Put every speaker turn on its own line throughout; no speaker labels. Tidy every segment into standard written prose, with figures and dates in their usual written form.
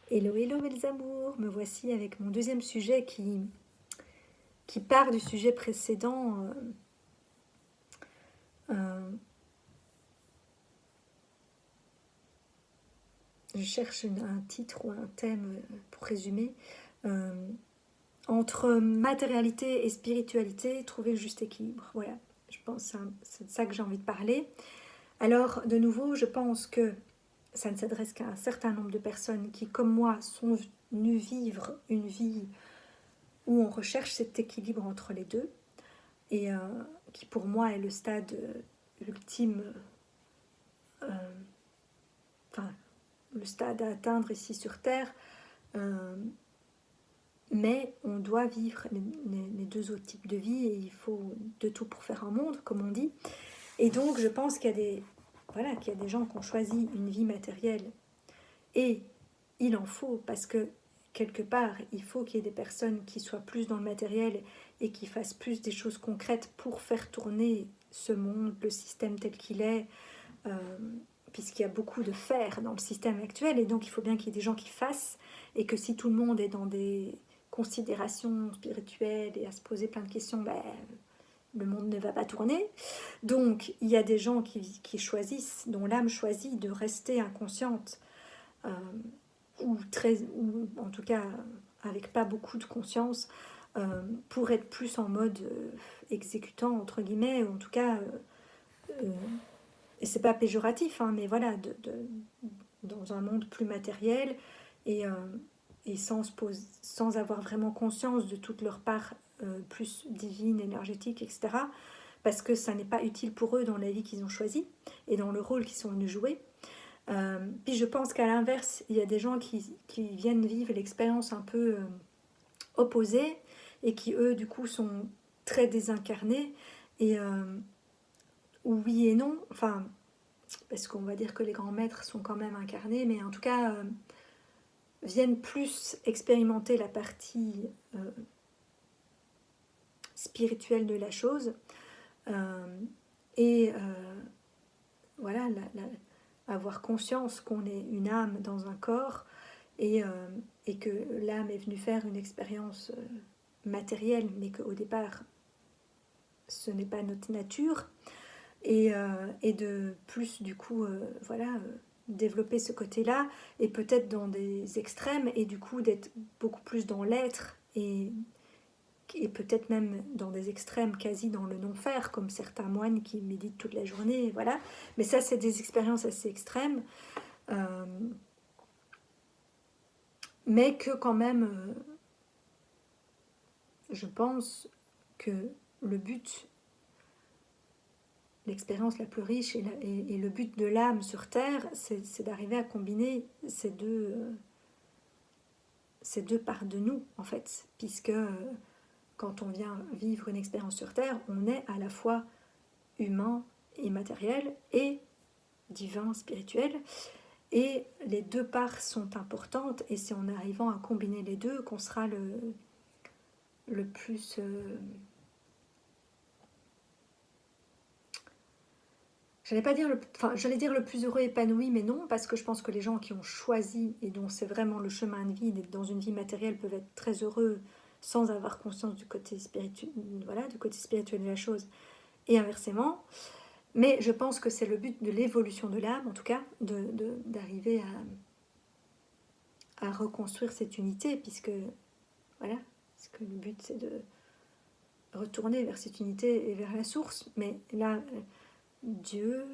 Hello, hello mes amours, me voici avec mon deuxième sujet qui part du sujet précédent. Euh, je cherche un titre ou un thème pour résumer. Euh, Entre matérialité et spiritualité, trouver le juste équilibre. Voilà, je pense que c'est de ça que j'ai envie de parler. Alors, de nouveau, je pense que ça ne s'adresse qu'à un certain nombre de personnes qui, comme moi, sont venues vivre une vie où on recherche cet équilibre entre les deux. Et qui pour moi est le stade ultime, euh, enfin le stade à atteindre ici sur Terre, euh, mais on doit vivre les deux autres types de vie et il faut de tout pour faire un monde, comme on dit. Et donc je pense qu'il y a qu'il y a des gens qui ont choisi une vie matérielle et il en faut parce que quelque part il faut qu'il y ait des personnes qui soient plus dans le matériel et qui fassent plus des choses concrètes pour faire tourner ce monde, le système tel qu'il est, euh, puisqu'il y a beaucoup de faire dans le système actuel, et donc il faut bien qu'il y ait des gens qui fassent, et que si tout le monde est dans des considérations spirituelles et à se poser plein de questions, ben, le monde ne va pas tourner. Donc il y a des gens qui choisissent, dont l'âme choisit de rester inconsciente, euh, ou en tout cas avec pas beaucoup de conscience, pour être plus en mode exécutant, entre guillemets, ou en tout cas euh, et c'est pas péjoratif, hein, mais voilà, dans un monde plus matériel et, et sans avoir vraiment conscience de toute leur part plus divine, énergétique, etc. Parce que ça n'est pas utile pour eux dans la vie qu'ils ont choisie et dans le rôle qu'ils sont venus jouer. Puis je pense qu'à l'inverse, il y a des gens qui viennent vivre l'expérience un peu opposée et qui, eux, du coup, sont très désincarnés. Et oui et non, enfin, parce qu'on va dire que les grands maîtres sont quand même incarnés, mais en tout cas viennent plus expérimenter la partie spirituelle de la chose. Euh, et voilà, avoir conscience qu'on est une âme dans un corps et que l'âme est venue faire une expérience matérielle, mais qu'au départ, ce n'est pas notre nature. Et de plus du coup développer ce côté-là et peut-être dans des extrêmes et du coup d'être beaucoup plus dans l'être et peut-être même dans des extrêmes quasi dans le non-faire comme certains moines qui méditent toute la journée, voilà. Mais ça c'est des expériences assez extrêmes, euh, mais que quand même je pense que le but, l'expérience la plus riche et le but de l'âme sur Terre, c'est d'arriver à combiner ces deux parts de nous, en fait. Puisque quand on vient vivre une expérience sur Terre, on est à la fois humain et matériel et divin, spirituel. Et les deux parts sont importantes et c'est en arrivant à combiner les deux qu'on sera le plus... j'allais dire le plus heureux épanoui, mais non, parce que je pense que les gens qui ont choisi et dont c'est vraiment le chemin de vie, d'être dans une vie matérielle, peuvent être très heureux sans avoir conscience du côté spirituel, voilà, du côté spirituel de la chose, et inversement. Mais je pense que c'est le but de l'évolution de l'âme, en tout cas, d'arriver à reconstruire cette unité, puisque voilà, parce que le but c'est de retourner vers cette unité et vers la source. Mais là, Dieu,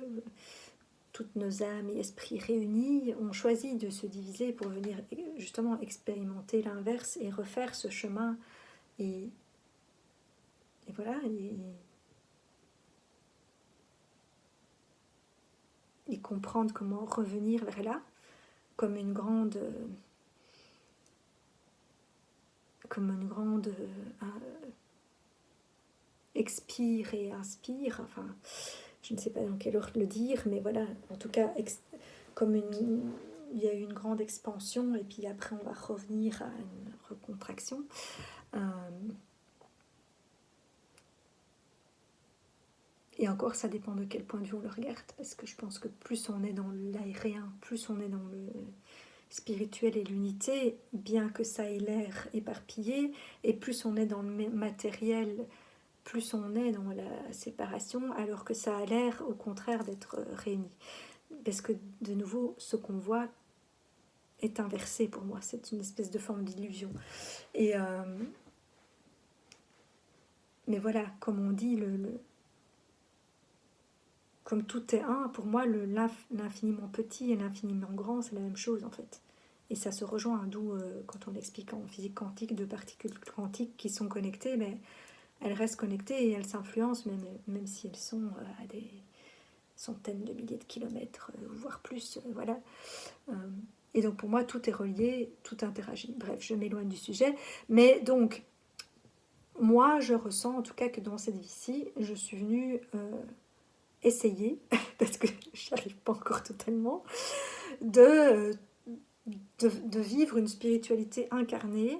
toutes nos âmes et esprits réunis ont choisi de se diviser pour venir justement expérimenter l'inverse et refaire ce chemin et, et voilà et comprendre comment revenir vers là comme une grande expire et inspire, enfin je ne sais pas dans quel ordre le dire, mais voilà, en tout cas comme il y a eu une grande expansion et puis après on va revenir à une recontraction. Euh, et encore, ça dépend de quel point de vue on le regarde, parce que je pense que plus on est dans l'aérien, plus on est dans le spirituel et l'unité, bien que ça ait l'air éparpillé, et plus on est dans le matériel, plus on est dans la séparation, alors que ça a l'air au contraire d'être réuni. Parce que de nouveau, ce qu'on voit est inversé pour moi, c'est une espèce de forme d'illusion. Et mais voilà, comme on dit, comme tout est un, pour moi, l'infiniment petit et l'infiniment grand, c'est la même chose en fait. Et ça se rejoint, d'où quand on explique en physique quantique deux particules quantiques qui sont connectées, mais elles restent connectées et elles s'influencent, même si elles sont à des centaines de milliers de kilomètres, voire plus, voilà. Et donc pour moi, tout est relié, tout interagit. Bref, je m'éloigne du sujet. Mais donc, moi, je ressens en tout cas que dans cette vie-ci, je suis venue essayer, parce que je n'y arrive pas encore totalement, de vivre une spiritualité incarnée.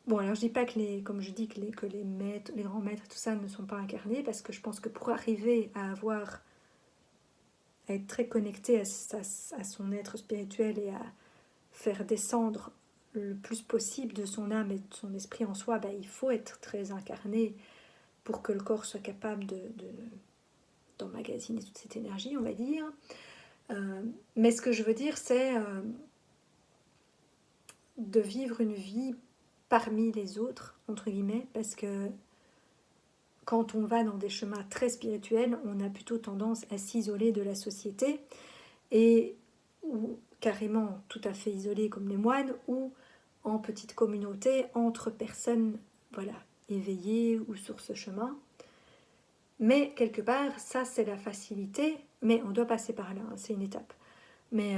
Bon, alors je dis pas que comme je dis que les maîtres, les grands maîtres, tout ça ne sont pas incarnés, parce que je pense que pour arriver à être très connecté à son être spirituel et à faire descendre le plus possible de son âme et de son esprit en soi, ben, il faut être très incarné pour que le corps soit capable d'emmagasiner toute cette énergie, on va dire. Mais ce que je veux dire, c'est de vivre une vie parmi les autres, entre guillemets, parce que quand on va dans des chemins très spirituels, on a plutôt tendance à s'isoler de la société, ou carrément tout à fait isolé comme les moines, ou en petite communauté entre personnes, voilà, éveillées ou sur ce chemin. Mais quelque part, ça c'est la facilité, mais on doit passer par là, hein, c'est une étape. Mais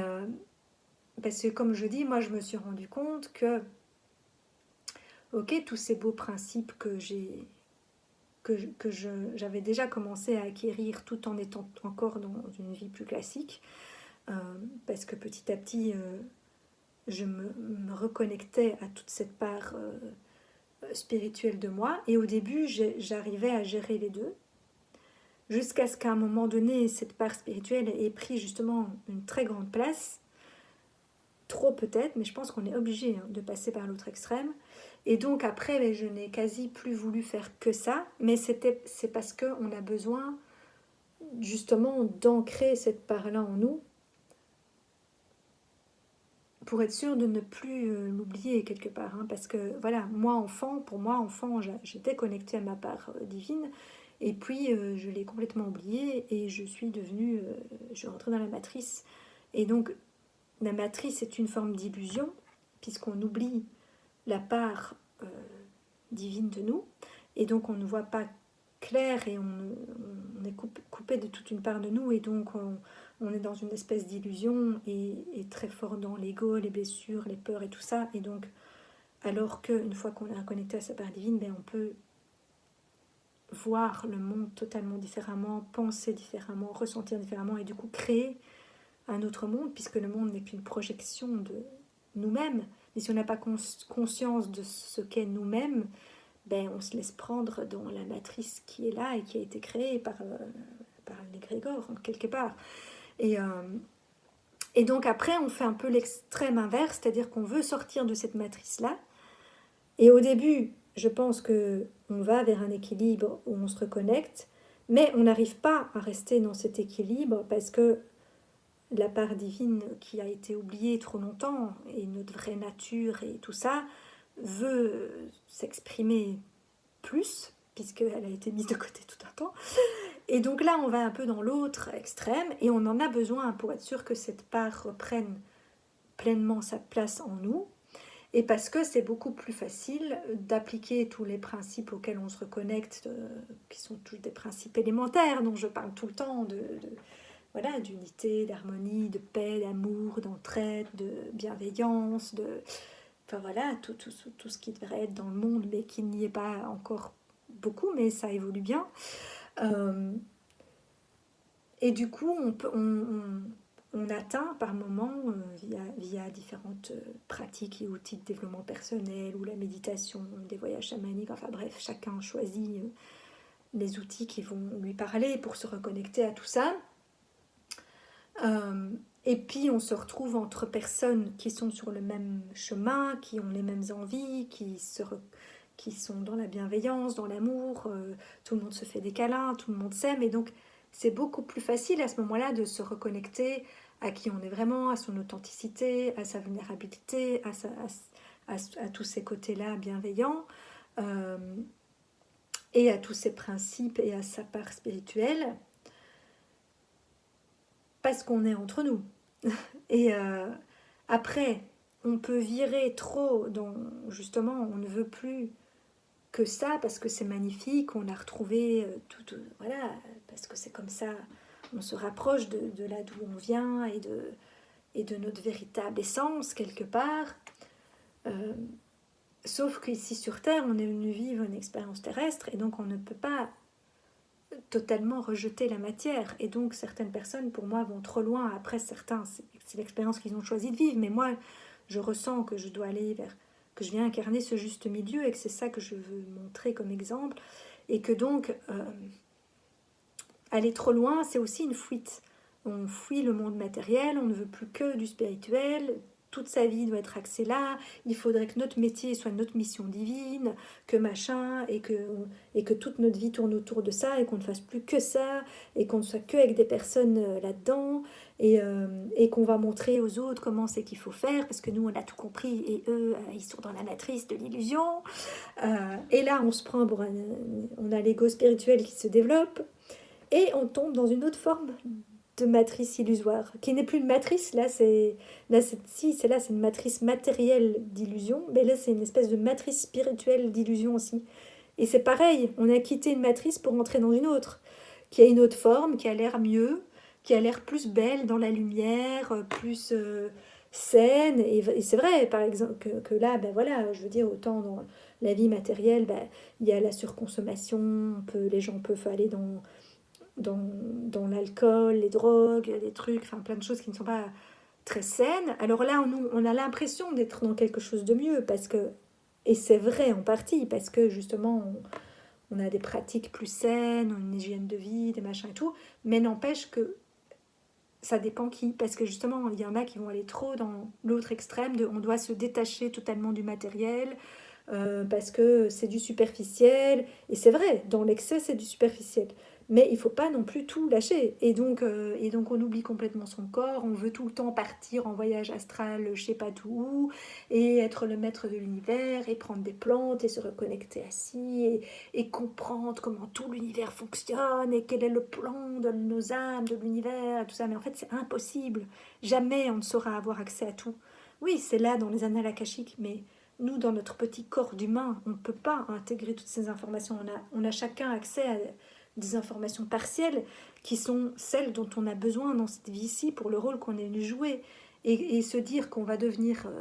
parce que comme je dis, moi je me suis rendu compte que, ok, tous ces beaux principes j'avais déjà commencé à acquérir tout en étant encore dans une vie plus classique, parce que petit à petit, je me reconnectais à toute cette part spirituelle de moi, et au début, j'arrivais à gérer les deux, jusqu'à ce qu'à un moment donné, cette part spirituelle ait pris justement une très grande place, trop peut-être, mais je pense qu'on est obligé de passer par l'autre extrême. Et donc après, je n'ai quasi plus voulu faire que ça, mais c'est parce qu'on a besoin justement d'ancrer cette part-là en nous, pour être sûr de ne plus l'oublier quelque part. Hein, parce que voilà, pour moi, enfant, j'étais connectée à ma part divine, et puis je l'ai complètement oubliée, et je suis rentrée dans la matrice. Et donc, la matrice est une forme d'illusion, puisqu'on oublie la part divine de nous, et donc on ne voit pas clair, et on est coupé de toute une part de nous, et donc on est dans une espèce d'illusion, et très fort dans l'ego, les blessures, les peurs et tout ça. Et donc, alors qu'une fois qu'on est connecté à sa part divine, ben on peut voir le monde totalement différemment, penser différemment, ressentir différemment, et du coup créer un autre monde, puisque le monde n'est qu'une projection de nous-mêmes. Mais si on n'a pas conscience de ce qu'est nous-mêmes, ben on se laisse prendre dans la matrice qui est là et qui a été créée par l'égrégore, quelque part. Et donc après, on fait un peu l'extrême inverse, c'est-à-dire qu'on veut sortir de cette matrice-là. Et au début, je pense qu'on va vers un équilibre où on se reconnecte, mais on n'arrive pas à rester dans cet équilibre, parce que la part divine qui a été oubliée trop longtemps, et notre vraie nature et tout ça, veut s'exprimer plus, puisqu'elle a été mise de côté tout un temps. Et donc là, on va un peu dans l'autre extrême, et on en a besoin pour être sûr que cette part reprenne pleinement sa place en nous, et parce que c'est beaucoup plus facile d'appliquer tous les principes auxquels on se reconnecte, qui sont tous des principes élémentaires dont je parle tout le temps, voilà, d'unité, d'harmonie, de paix, d'amour, d'entraide, de bienveillance, enfin voilà, tout ce qui devrait être dans le monde, mais qui n'y est pas encore beaucoup, mais ça évolue bien. Et du coup, on atteint par moments, via différentes pratiques et outils de développement personnel, ou la méditation, des voyages chamaniques, enfin bref, chacun choisit les outils qui vont lui parler pour se reconnecter à tout ça. Et puis on se retrouve entre personnes qui sont sur le même chemin, qui ont les mêmes envies, qui sont dans la bienveillance, dans l'amour, tout le monde se fait des câlins, tout le monde s'aime, et donc c'est beaucoup plus facile à ce moment-là de se reconnecter à qui on est vraiment, à son authenticité, à sa vulnérabilité, à tous ces côtés-là bienveillants, euh, et à tous ses principes et à sa part spirituelle, parce qu'on est entre nous. Et après, on peut virer trop dans, justement, on ne veut plus que ça parce que c'est magnifique, on a retrouvé tout, voilà, parce que c'est comme ça, on se rapproche de là d'où on vient et de notre véritable essence quelque part. Euh, Sauf qu'ici sur Terre, on est venu vivre une expérience terrestre et donc on ne peut pas totalement rejeter la matière. Et donc certaines personnes, pour moi, vont trop loin. Après, certains, c'est l'expérience qu'ils ont choisi de vivre. Mais moi, je ressens que je dois aller vers, que je viens incarner ce juste milieu et que c'est ça que je veux montrer comme exemple. Et que donc, aller trop loin, c'est aussi une fuite. On fuit le monde matériel, on ne veut plus que du spirituel. Toute sa vie doit être axée là. Il faudrait que notre métier soit notre mission divine, que machin, et que toute notre vie tourne autour de ça, et qu'on ne fasse plus que ça, et qu'on ne soit que avec des personnes là-dedans, et qu'on va montrer aux autres comment c'est qu'il faut faire, parce que nous, on a tout compris, et eux, ils sont dans la matrice de l'illusion. Et là, on se prend pour on a l'ego spirituel qui se développe, et on tombe dans une autre forme de matrice illusoire, qui n'est plus une matrice, c'est une matrice matérielle d'illusion, mais là c'est une espèce de matrice spirituelle d'illusion aussi. Et c'est pareil, on a quitté une matrice pour entrer dans une autre, qui a une autre forme, qui a l'air mieux, qui a l'air plus belle dans la lumière, plus saine, et c'est vrai, par exemple, que là, ben voilà, je veux dire, autant dans la vie matérielle, ben, il y a la surconsommation, les gens peuvent aller dans l'alcool, les drogues, les trucs, enfin plein de choses qui ne sont pas très saines. Alors là, on a l'impression d'être dans quelque chose de mieux, parce que, et c'est vrai en partie, parce que justement, on a des pratiques plus saines, une hygiène de vie, des machins et tout, mais n'empêche que ça dépend qui, parce que justement, il y en a qui vont aller trop dans l'autre extrême, de on doit se détacher totalement du matériel, parce que c'est du superficiel, et c'est vrai, dans l'excès, c'est du superficiel. Mais il ne faut pas non plus tout lâcher. Et donc on oublie complètement son corps, on veut tout le temps partir en voyage astral, je ne sais pas tout où, et être le maître de l'univers, et prendre des plantes, et se reconnecter assis, et comprendre comment tout l'univers fonctionne, et quel est le plan de nos âmes, de l'univers, tout ça. Mais en fait, c'est impossible. Jamais on ne saura avoir accès à tout. Oui, c'est là dans les annales akashiques, mais nous, dans notre petit corps d'humain, on ne peut pas intégrer toutes ces informations. On a chacun accès à des informations partielles qui sont celles dont on a besoin dans cette vie-ci pour le rôle qu'on est venu jouer. Et se dire qu'on va devenir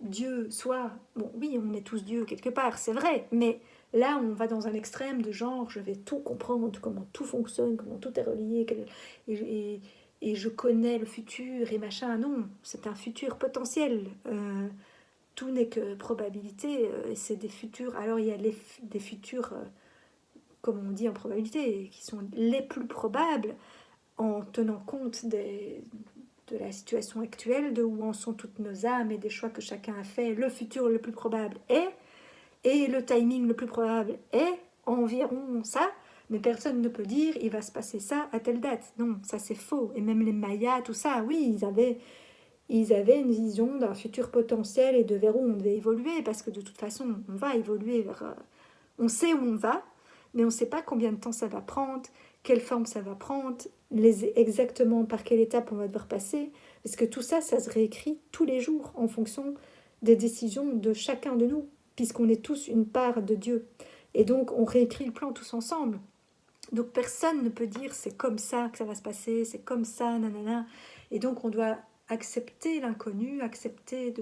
Dieu, soit... Bon, oui, on est tous Dieu quelque part, c'est vrai, mais là, on va dans un extrême de genre, je vais tout comprendre, comment tout fonctionne, comment tout est relié, et je connais le futur, et machin. Non, c'est un futur potentiel. Tout n'est que probabilité, c'est des futurs. Alors il y a des futurs, comme on dit en probabilité, qui sont les plus probables en tenant compte de la situation actuelle, de où en sont toutes nos âmes et des choix que chacun a fait. Le futur le plus probable est, et le timing le plus probable est environ ça, mais personne ne peut dire il va se passer ça à telle date. Non, ça c'est faux. Et même les Mayas, tout ça, oui, ils avaient une vision d'un futur potentiel et de vers où on devait évoluer, parce que de toute façon, on va évoluer vers... on sait où on va, mais on ne sait pas combien de temps ça va prendre, quelle forme ça va prendre, exactement par quelle étape on va devoir passer, parce que tout ça, ça se réécrit tous les jours en fonction des décisions de chacun de nous, puisqu'on est tous une part de Dieu. Et donc, on réécrit le plan tous ensemble. Donc, personne ne peut dire c'est comme ça que ça va se passer, c'est comme ça, nanana. Et donc, on doit accepter l'inconnu, accepter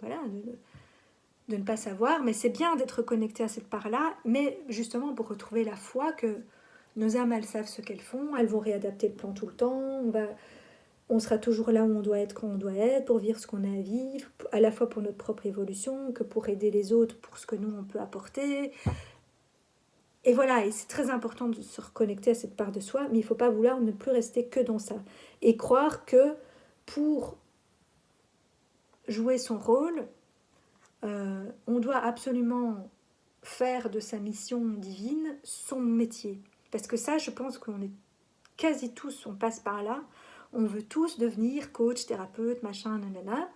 voilà, de ne pas savoir, mais c'est bien d'être connecté à cette part-là, mais justement pour retrouver la foi que nos âmes, elles savent ce qu'elles font, elles vont réadapter le plan tout le temps, on sera toujours là où on doit être quand on doit être, pour vivre ce qu'on a à vivre, à la fois pour notre propre évolution, que pour aider les autres, pour ce que nous, on peut apporter. Et voilà, et c'est très important de se reconnecter à cette part de soi, mais il ne faut pas vouloir ne plus rester que dans ça. Et croire que pour jouer son rôle, on doit absolument faire de sa mission divine son métier. Parce que ça, je pense qu'on est quasi tous, on passe par là. On veut tous devenir coach, thérapeute, machin, nanana.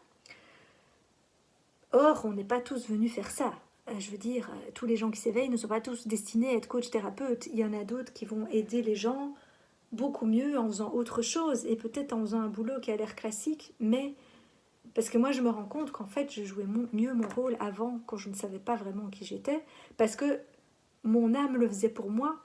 Or, on n'est pas tous venus faire ça. Je veux dire, tous les gens qui s'éveillent ne sont pas tous destinés à être coach, thérapeute. Il y en a d'autres qui vont aider les gens beaucoup mieux en faisant autre chose et peut-être en faisant un boulot qui a l'air classique, mais parce que moi je me rends compte qu'en fait je jouais mieux mon rôle avant quand je ne savais pas vraiment qui j'étais, parce que mon âme le faisait pour moi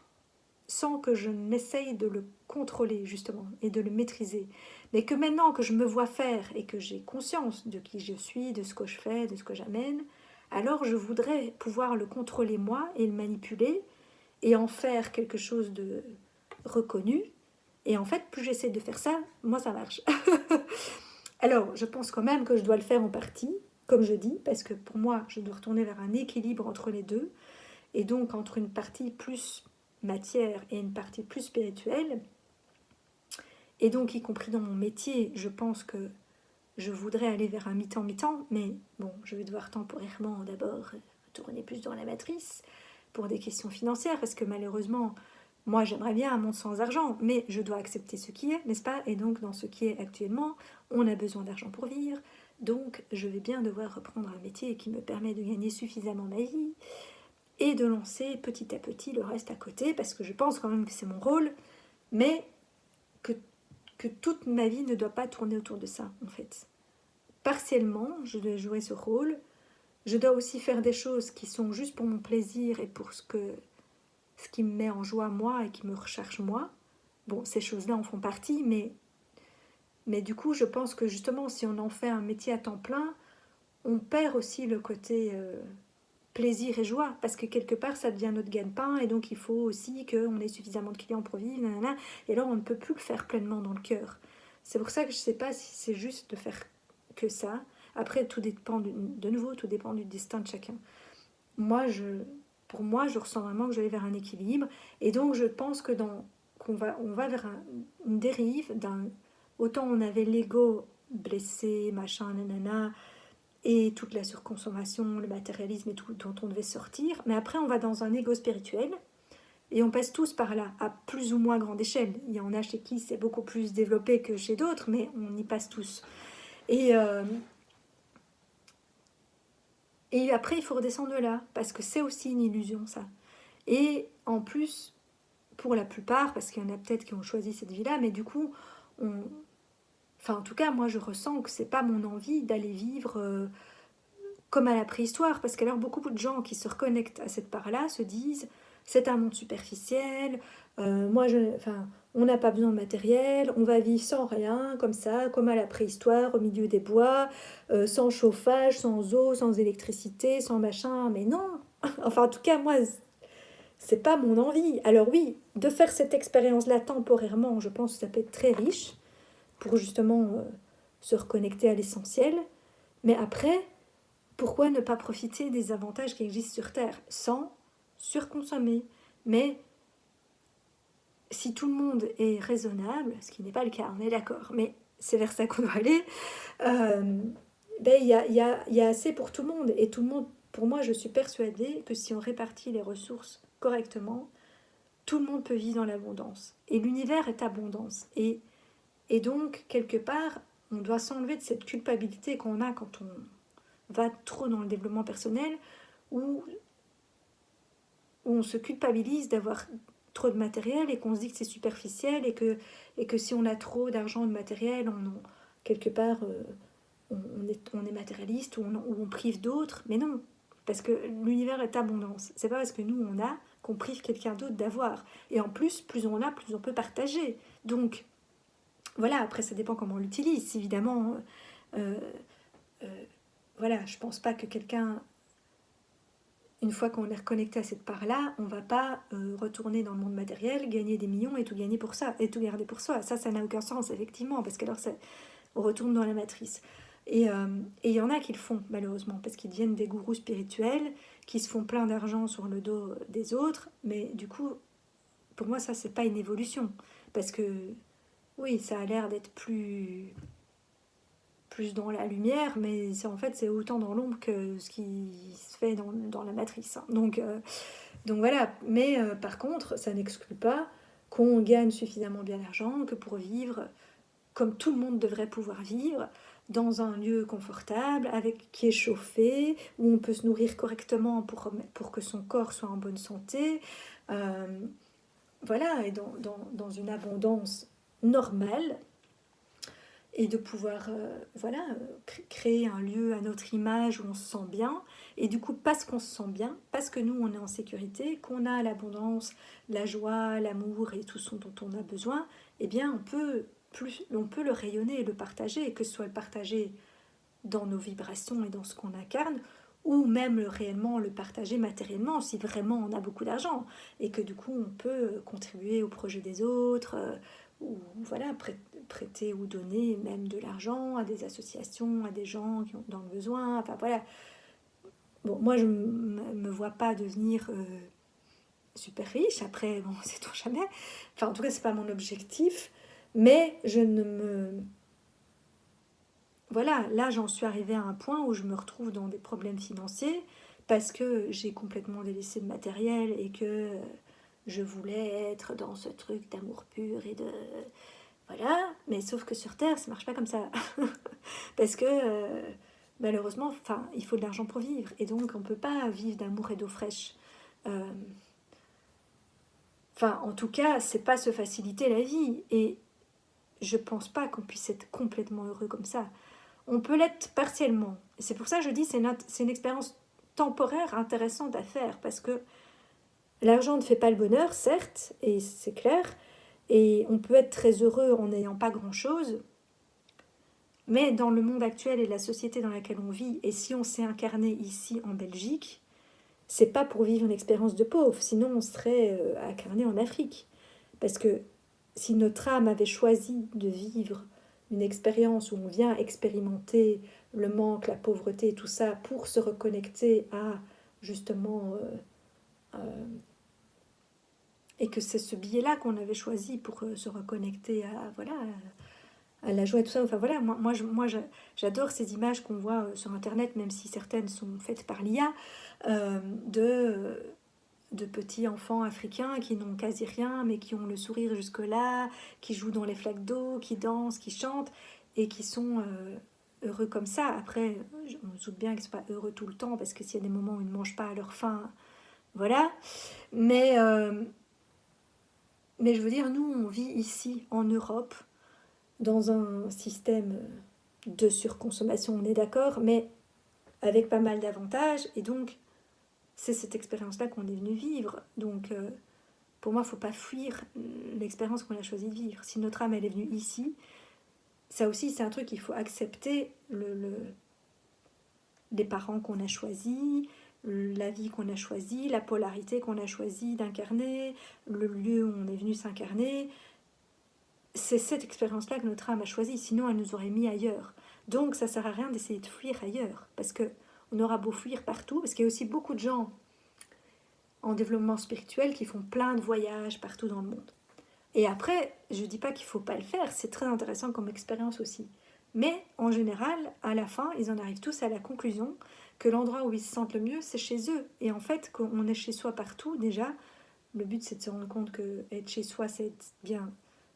sans que je n'essaye de le contrôler justement et de le maîtriser. Mais que maintenant que je me vois faire et que j'ai conscience de qui je suis, de ce que je fais, de ce que j'amène, alors je voudrais pouvoir le contrôler moi et le manipuler et en faire quelque chose de reconnu. Et en fait, plus j'essaie de faire ça, moins ça marche. Alors, je pense quand même que je dois le faire en partie, comme je dis, parce que pour moi, je dois retourner vers un équilibre entre les deux, et donc entre une partie plus matière et une partie plus spirituelle. Et donc, y compris dans mon métier, je pense que je voudrais aller vers un mi-temps, mais bon, je vais devoir temporairement d'abord tourner plus dans la matrice pour des questions financières, parce que malheureusement, moi j'aimerais bien un monde sans argent, mais je dois accepter ce qui est, n'est-ce pas? Et donc dans ce qui est actuellement, on a besoin d'argent pour vivre, donc je vais bien devoir reprendre un métier qui me permet de gagner suffisamment ma vie et de lancer petit à petit le reste à côté, parce que je pense quand même que c'est mon rôle, mais que toute ma vie ne doit pas tourner autour de ça en fait. Partiellement, je dois jouer ce rôle. Je dois aussi faire des choses qui sont juste pour mon plaisir et pour ce qui me met en joie moi et qui me recherche moi. Bon, ces choses-là en font partie, mais du coup, je pense que justement, si on en fait un métier à temps plein, on perd aussi le côté plaisir et joie, parce que quelque part, ça devient notre gagne-pain, et donc il faut aussi qu'on ait suffisamment de clients pour vivre, nanana, et alors on ne peut plus le faire pleinement dans le cœur. C'est pour ça que je ne sais pas si c'est juste de faire que ça. Après, tout dépend, de nouveau, tout dépend du destin de chacun. Pour moi, je ressens vraiment que je vais vers un équilibre, et donc je pense que on va vers une dérive autant on avait l'ego blessé, machin, nanana, et toute la surconsommation, le matérialisme et tout dont on devait sortir, mais après on va dans un ego spirituel, et on passe tous par là, à plus ou moins grande échelle. Il y en a chez qui c'est beaucoup plus développé que chez d'autres, mais on y passe tous. Et après, il faut redescendre de là, parce que c'est aussi une illusion, ça. Et en plus, pour la plupart, parce qu'il y en a peut-être qui ont choisi cette vie-là, mais du coup, enfin, en tout cas, moi, je ressens que c'est pas mon envie d'aller vivre comme à la préhistoire, parce qu'alors, beaucoup de gens qui se reconnectent à cette part-là se disent c'est un monde superficiel, enfin, on n'a pas besoin de matériel, on va vivre sans rien, comme ça, comme à la préhistoire, au milieu des bois, sans chauffage, sans eau, sans électricité, sans machin, mais non. Enfin, en tout cas, moi, c'est pas mon envie. Alors oui, de faire cette expérience-là temporairement, je pense que ça peut être très riche pour justement se reconnecter à l'essentiel. Mais après, pourquoi ne pas profiter des avantages qui existent sur Terre sans surconsommer? Mais si tout le monde est raisonnable, ce qui n'est pas le cas, on est d'accord, mais c'est vers ça qu'on doit aller, il y a assez pour tout le monde. Et tout le monde, pour moi, je suis persuadée que si on répartit les ressources correctement, tout le monde peut vivre dans l'abondance. Et l'univers est abondance. Et donc, quelque part, on doit s'enlever de cette culpabilité qu'on a quand on va trop dans le développement personnel, où on se culpabilise d'avoir trop de matériel et qu'on se dit que c'est superficiel et que si on a trop d'argent de matériel, quelque part, on est matérialiste ou on prive d'autres. Mais non, parce que l'univers est abondance. C'est pas parce que nous, on a qu'on prive quelqu'un d'autre d'avoir. Et en plus on a, plus on peut partager. Donc, voilà, après, ça dépend comment on l'utilise, évidemment. Voilà, je pense pas que quelqu'un, une fois qu'on est reconnecté à cette part-là, on va pas retourner dans le monde matériel, gagner des millions et tout gagner pour ça, et tout garder pour soi. Ça n'a aucun sens, effectivement, parce qu'alors on retourne dans la matrice. Et il y en a qui le font, malheureusement, parce qu'ils deviennent des gourous spirituels, qui se font plein d'argent sur le dos des autres, mais du coup, pour moi, ça, c'est pas une évolution. Parce que, oui, ça a l'air d'être plus plus dans la lumière, mais en fait c'est autant dans l'ombre que ce qui se fait dans la matrice, hein. Donc voilà, mais par contre, ça n'exclut pas qu'on gagne suffisamment bien d'argent que pour vivre comme tout le monde devrait pouvoir vivre, dans un lieu confortable, qui est chauffé, où on peut se nourrir correctement pour que son corps soit en bonne santé, euh, voilà, et dans une abondance normale, et de pouvoir voilà, créer un lieu à notre image où on se sent bien. Et du coup, parce qu'on se sent bien, parce que nous, on est en sécurité, qu'on a l'abondance, la joie, l'amour et tout ce dont on a besoin, eh bien, on peut le rayonner et le partager, et que ce soit le partager dans nos vibrations et dans ce qu'on incarne, ou même réellement le partager matériellement, si vraiment on a beaucoup d'argent, et que du coup, on peut contribuer au projet des autres, ou voilà, prêter ou donner même de l'argent à des associations, à des gens qui ont dans le besoin, enfin voilà. Bon, moi je me vois pas devenir super riche, après, bon, c'est tout jamais, enfin en tout cas c'est pas mon objectif, mais je ne me... Voilà, là j'en suis arrivée à un point où je me retrouve dans des problèmes financiers, parce que j'ai complètement délaissé le matériel, et que je voulais être dans ce truc d'amour pur et de... Voilà, mais sauf que sur Terre, ça marche pas comme ça. Parce que malheureusement, enfin, il faut de l'argent pour vivre. Et donc, on peut pas vivre d'amour et d'eau fraîche. Euh, Enfin, en tout cas, c'est pas se faciliter la vie. Et je pense pas qu'on puisse être complètement heureux comme ça. On peut l'être partiellement. Et c'est pour ça que je dis c'est une expérience temporaire intéressante à faire. Parce que l'argent ne fait pas le bonheur, certes, et c'est clair. Et on peut être très heureux en n'ayant pas grand-chose. Mais dans le monde actuel et la société dans laquelle on vit, et si on s'est incarné ici en Belgique, c'est pas pour vivre une expérience de pauvre, sinon on serait incarné en Afrique. Parce que si notre âme avait choisi de vivre une expérience où on vient expérimenter le manque, la pauvreté et tout ça pour se reconnecter à justement et que c'est ce billet-là qu'on avait choisi pour se reconnecter à voilà à la joie et tout ça. Enfin voilà, j'adore ces images qu'on voit sur Internet, même si certaines sont faites par l'IA, de petits enfants africains qui n'ont quasi rien, mais qui ont le sourire jusque-là, qui jouent dans les flaques d'eau, qui dansent, qui chantent, et qui sont heureux comme ça. Après, on se doute bien qu'ils ne sont pas heureux tout le temps, parce que s'il y a des moments où ils ne mangent pas à leur faim, voilà. Mais, euh, mais je veux dire, nous, on vit ici, en Europe, dans un système de surconsommation, on est d'accord, mais avec pas mal d'avantages, et donc c'est cette expérience-là qu'on est venu vivre. Donc pour moi, il ne faut pas fuir l'expérience qu'on a choisi de vivre. Si notre âme, elle est venue ici, ça aussi, c'est un truc qu'il faut accepter, les parents qu'on a choisis, la vie qu'on a choisie, la polarité qu'on a choisi d'incarner, le lieu où on est venu s'incarner. C'est cette expérience-là que notre âme a choisie, sinon elle nous aurait mis ailleurs. Donc ça ne sert à rien d'essayer de fuir ailleurs, parce qu'on aura beau fuir partout, parce qu'il y a aussi beaucoup de gens en développement spirituel qui font plein de voyages partout dans le monde. Et après, je ne dis pas qu'il ne faut pas le faire, c'est très intéressant comme expérience aussi. Mais en général, à la fin, ils en arrivent tous à la conclusion que l'endroit où ils se sentent le mieux, c'est chez eux. Et en fait, qu'on est chez soi partout, déjà, le but c'est de se rendre compte que être chez soi, c'est être bien.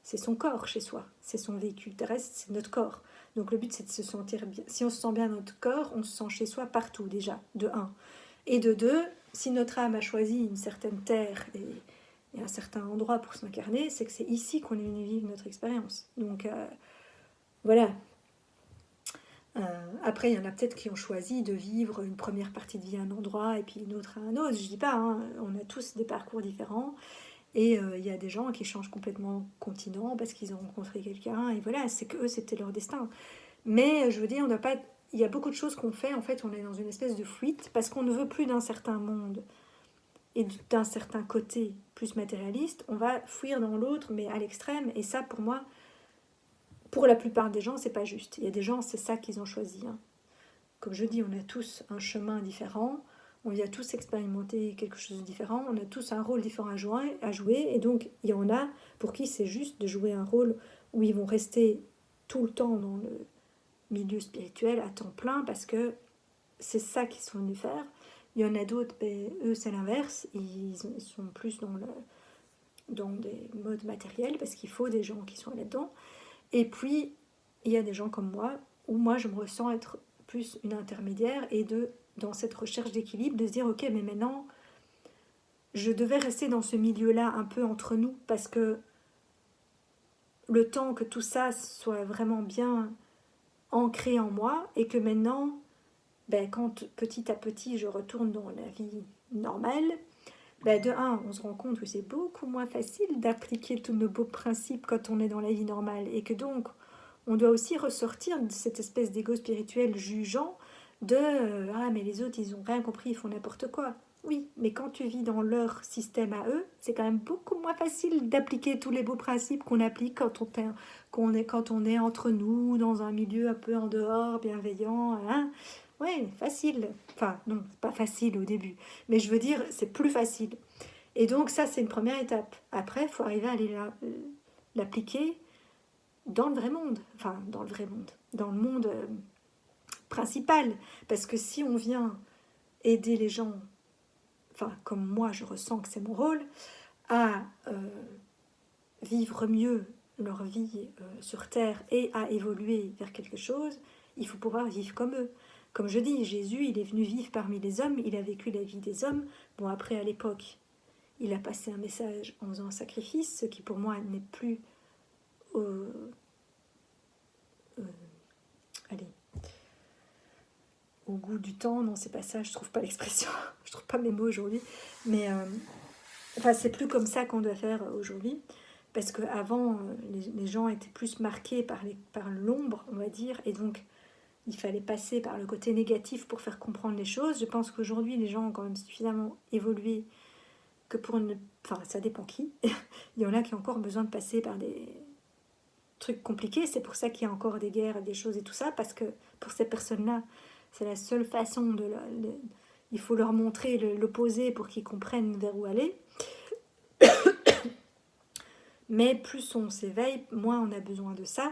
C'est son corps chez soi, c'est son véhicule terrestre, c'est notre corps. Donc le but c'est de se sentir bien. Si on se sent bien dans notre corps, on se sent chez soi partout déjà, de un. Et de deux, si notre âme a choisi une certaine terre et un certain endroit pour s'incarner, c'est que c'est ici qu'on est venu vivre notre expérience. Donc voilà. Après, il y en a peut-être qui ont choisi de vivre une première partie de vie à un endroit et puis une autre à un autre. Je dis pas, hein, on a tous des parcours différents. Et il y a des gens qui changent complètement de continent parce qu'ils ont rencontré quelqu'un. Et voilà, c'est que eux, c'était leur destin. Mais je veux dire, on doit pas... il y a beaucoup de choses qu'on fait. En fait, on est dans une espèce de fuite parce qu'on ne veut plus d'un certain monde et d'un certain côté plus matérialiste. On va fuir dans l'autre, mais à l'extrême. Et ça, pour moi, pour la plupart des gens, c'est pas juste. Il y a des gens, c'est ça qu'ils ont choisi, hein. Comme je dis, on a tous un chemin différent, on vient tous expérimenter quelque chose de différent, on a tous un rôle différent à jouer, et donc il y en a pour qui c'est juste de jouer un rôle où ils vont rester tout le temps milieu spirituel à temps plein parce que c'est ça qu'ils sont venus faire. Il y en a d'autres, ben, eux c'est l'inverse, ils sont plus dans des modes matériels parce qu'il faut des gens qui sont là-dedans. Et puis il y a des gens comme moi, où moi je me ressens être plus une intermédiaire et dans cette recherche d'équilibre, de se dire ok, mais maintenant je devais rester dans ce milieu-là un peu entre nous parce que le temps que tout ça soit vraiment bien ancré en moi et que maintenant, ben, quand petit à petit je retourne dans la vie normale, ben, de un, on se rend compte que c'est beaucoup moins facile d'appliquer tous nos beaux principes quand on est dans la vie normale et que donc on doit aussi ressortir de cette espèce d'ego spirituel jugeant de ah mais les autres ils ont rien compris, ils font n'importe quoi. Oui, mais quand tu vis dans leur système à eux, c'est quand même beaucoup moins facile d'appliquer tous les beaux principes qu'on applique quand on est entre nous, dans un milieu un peu en dehors, bienveillant. Hein. Ouais, facile. Enfin, non, c'est pas facile au début. Mais je veux dire, c'est plus facile. Et donc ça, c'est une première étape. Après, il faut arriver à aller l'appliquer dans le vrai monde. Enfin, dans le vrai monde. Dans le monde principal. Parce que si on vient aider les gens, enfin, comme moi, je ressens que c'est mon rôle, à vivre mieux leur vie sur Terre et à évoluer vers quelque chose, il faut pouvoir vivre comme eux. Comme je dis, Jésus, il est venu vivre parmi les hommes, il a vécu la vie des hommes. Bon, après, à l'époque, il a passé un message en faisant un sacrifice, ce qui pour moi n'est plus... allez, au goût du temps, non, c'est pas ça, je trouve pas l'expression, je trouve pas mes mots aujourd'hui, mais enfin, c'est plus comme ça qu'on doit faire aujourd'hui, parce qu'avant, les gens étaient plus marqués par l'ombre, on va dire, et donc il fallait passer par le côté négatif pour faire comprendre les choses. Je pense qu'aujourd'hui, les gens ont quand même suffisamment évolué que pour une... Enfin, ça dépend qui. Il y en a qui ont encore besoin de passer par des trucs compliqués. C'est pour ça qu'il y a encore des guerres, des choses et tout ça, parce que pour ces personnes-là, c'est la seule façon il faut leur montrer l'opposé pour qu'ils comprennent vers où aller. Mais plus on s'éveille, moins on a besoin de ça.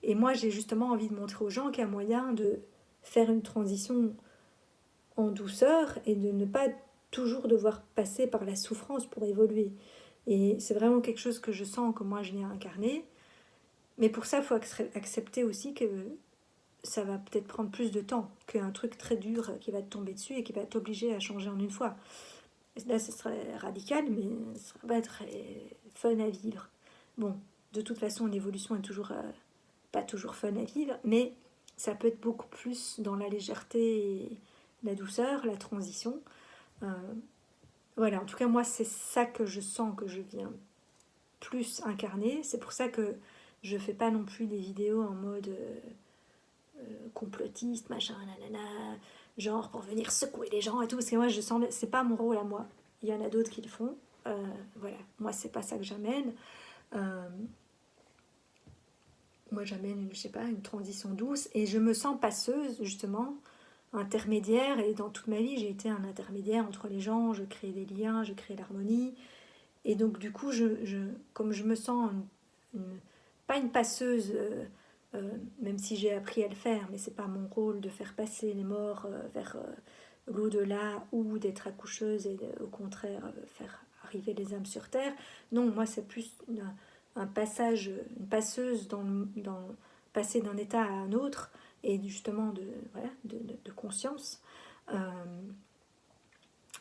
Et moi, j'ai justement envie de montrer aux gens qu'il y a moyen de faire une transition en douceur et de ne pas toujours devoir passer par la souffrance pour évoluer. Et c'est vraiment quelque chose que je sens que moi, je viens incarner. Mais pour ça, il faut accepter aussi que ça va peut-être prendre plus de temps qu'un truc très dur qui va te tomber dessus et qui va t'obliger à changer en une fois. Là, ce serait radical, mais ce serait pas très fun à vivre. Bon, de toute façon, l'évolution est toujours pas toujours fun à vivre, mais ça peut être beaucoup plus dans la légèreté et la douceur, la transition. Voilà, en tout cas, moi, c'est ça que je sens que je viens plus incarner. C'est pour ça que je fais pas non plus des vidéos en mode complotiste, machin, nanana, genre pour venir secouer les gens et tout, parce que moi, je sens, c'est pas mon rôle à moi. Il y en a d'autres qui le font. Voilà, moi, c'est pas ça que j'amène. Moi, j'amène, je sais pas, une transition douce et je me sens passeuse, justement, intermédiaire. Et dans toute ma vie, j'ai été un intermédiaire entre les gens. Je crée des liens, je crée l'harmonie. Et donc, du coup, comme je me sens pas une passeuse, même si j'ai appris à le faire, mais c'est pas mon rôle de faire passer les morts vers l'au-delà ou d'être accoucheuse et au contraire faire arriver les âmes sur terre. Non, moi, c'est plus un passage, une passeuse dans passer d'un état à un autre et justement de conscience.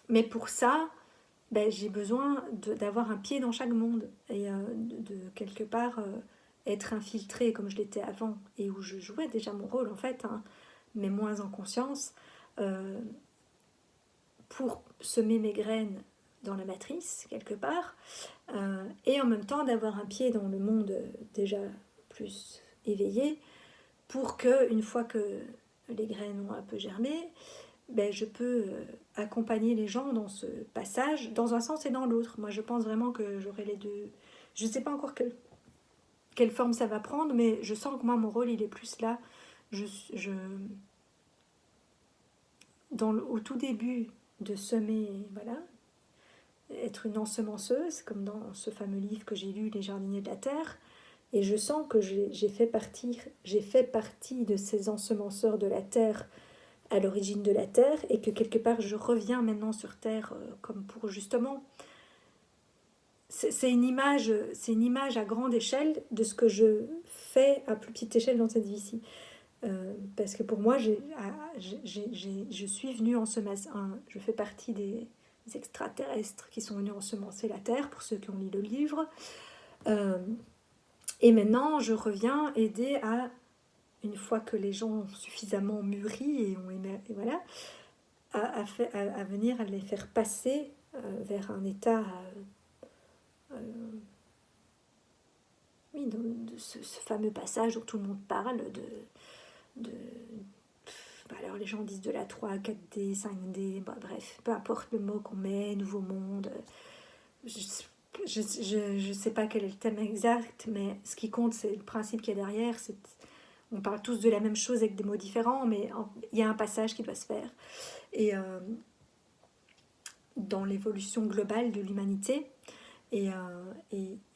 Mais pour ça, ben, j'ai besoin d'avoir un pied dans chaque monde et de quelque part être infiltrée comme je l'étais avant et où je jouais déjà mon rôle en fait, hein, mais moins en conscience, pour semer mes graines dans la matrice quelque part et en même temps d'avoir un pied dans le monde déjà plus éveillé pour que une fois que les graines ont un peu germé, ben, je peux accompagner les gens dans ce passage, dans un sens et dans l'autre. Moi, je pense vraiment que j'aurai les deux. Je ne sais pas encore quelle forme ça va prendre, mais je sens que moi, mon rôle, il est plus là. Au tout début de semer, voilà, être une ensemenceuse, comme dans ce fameux livre que j'ai lu, Les jardiniers de la terre, Et je sens que j'ai fait partie de ces ensemenceurs de la terre à l'origine de la terre, et que quelque part je reviens maintenant sur terre comme pour justement... C'est une image à grande échelle de ce que je fais à plus petite échelle dans cette vie-ci. Parce que pour moi, je suis venue ensemencer, je fais partie des extraterrestres qui sont venus ensemencer la Terre, pour ceux qui ont lu le livre. Et maintenant, je reviens aider à, une fois que les gens ont suffisamment mûri et voilà, à venir à les faire passer vers un état, oui, de ce fameux passage dont tout le monde parle, alors les gens disent de la 3, 4D, 5D, bah, bref, peu importe le mot qu'on met, nouveau monde. Je sais pas quel est le thème exact, mais ce qui compte, c'est le principe qu'il y a derrière. On parle tous de la même chose avec des mots différents, mais il y a un passage qui doit se faire. Et dans l'évolution globale de l'humanité. Et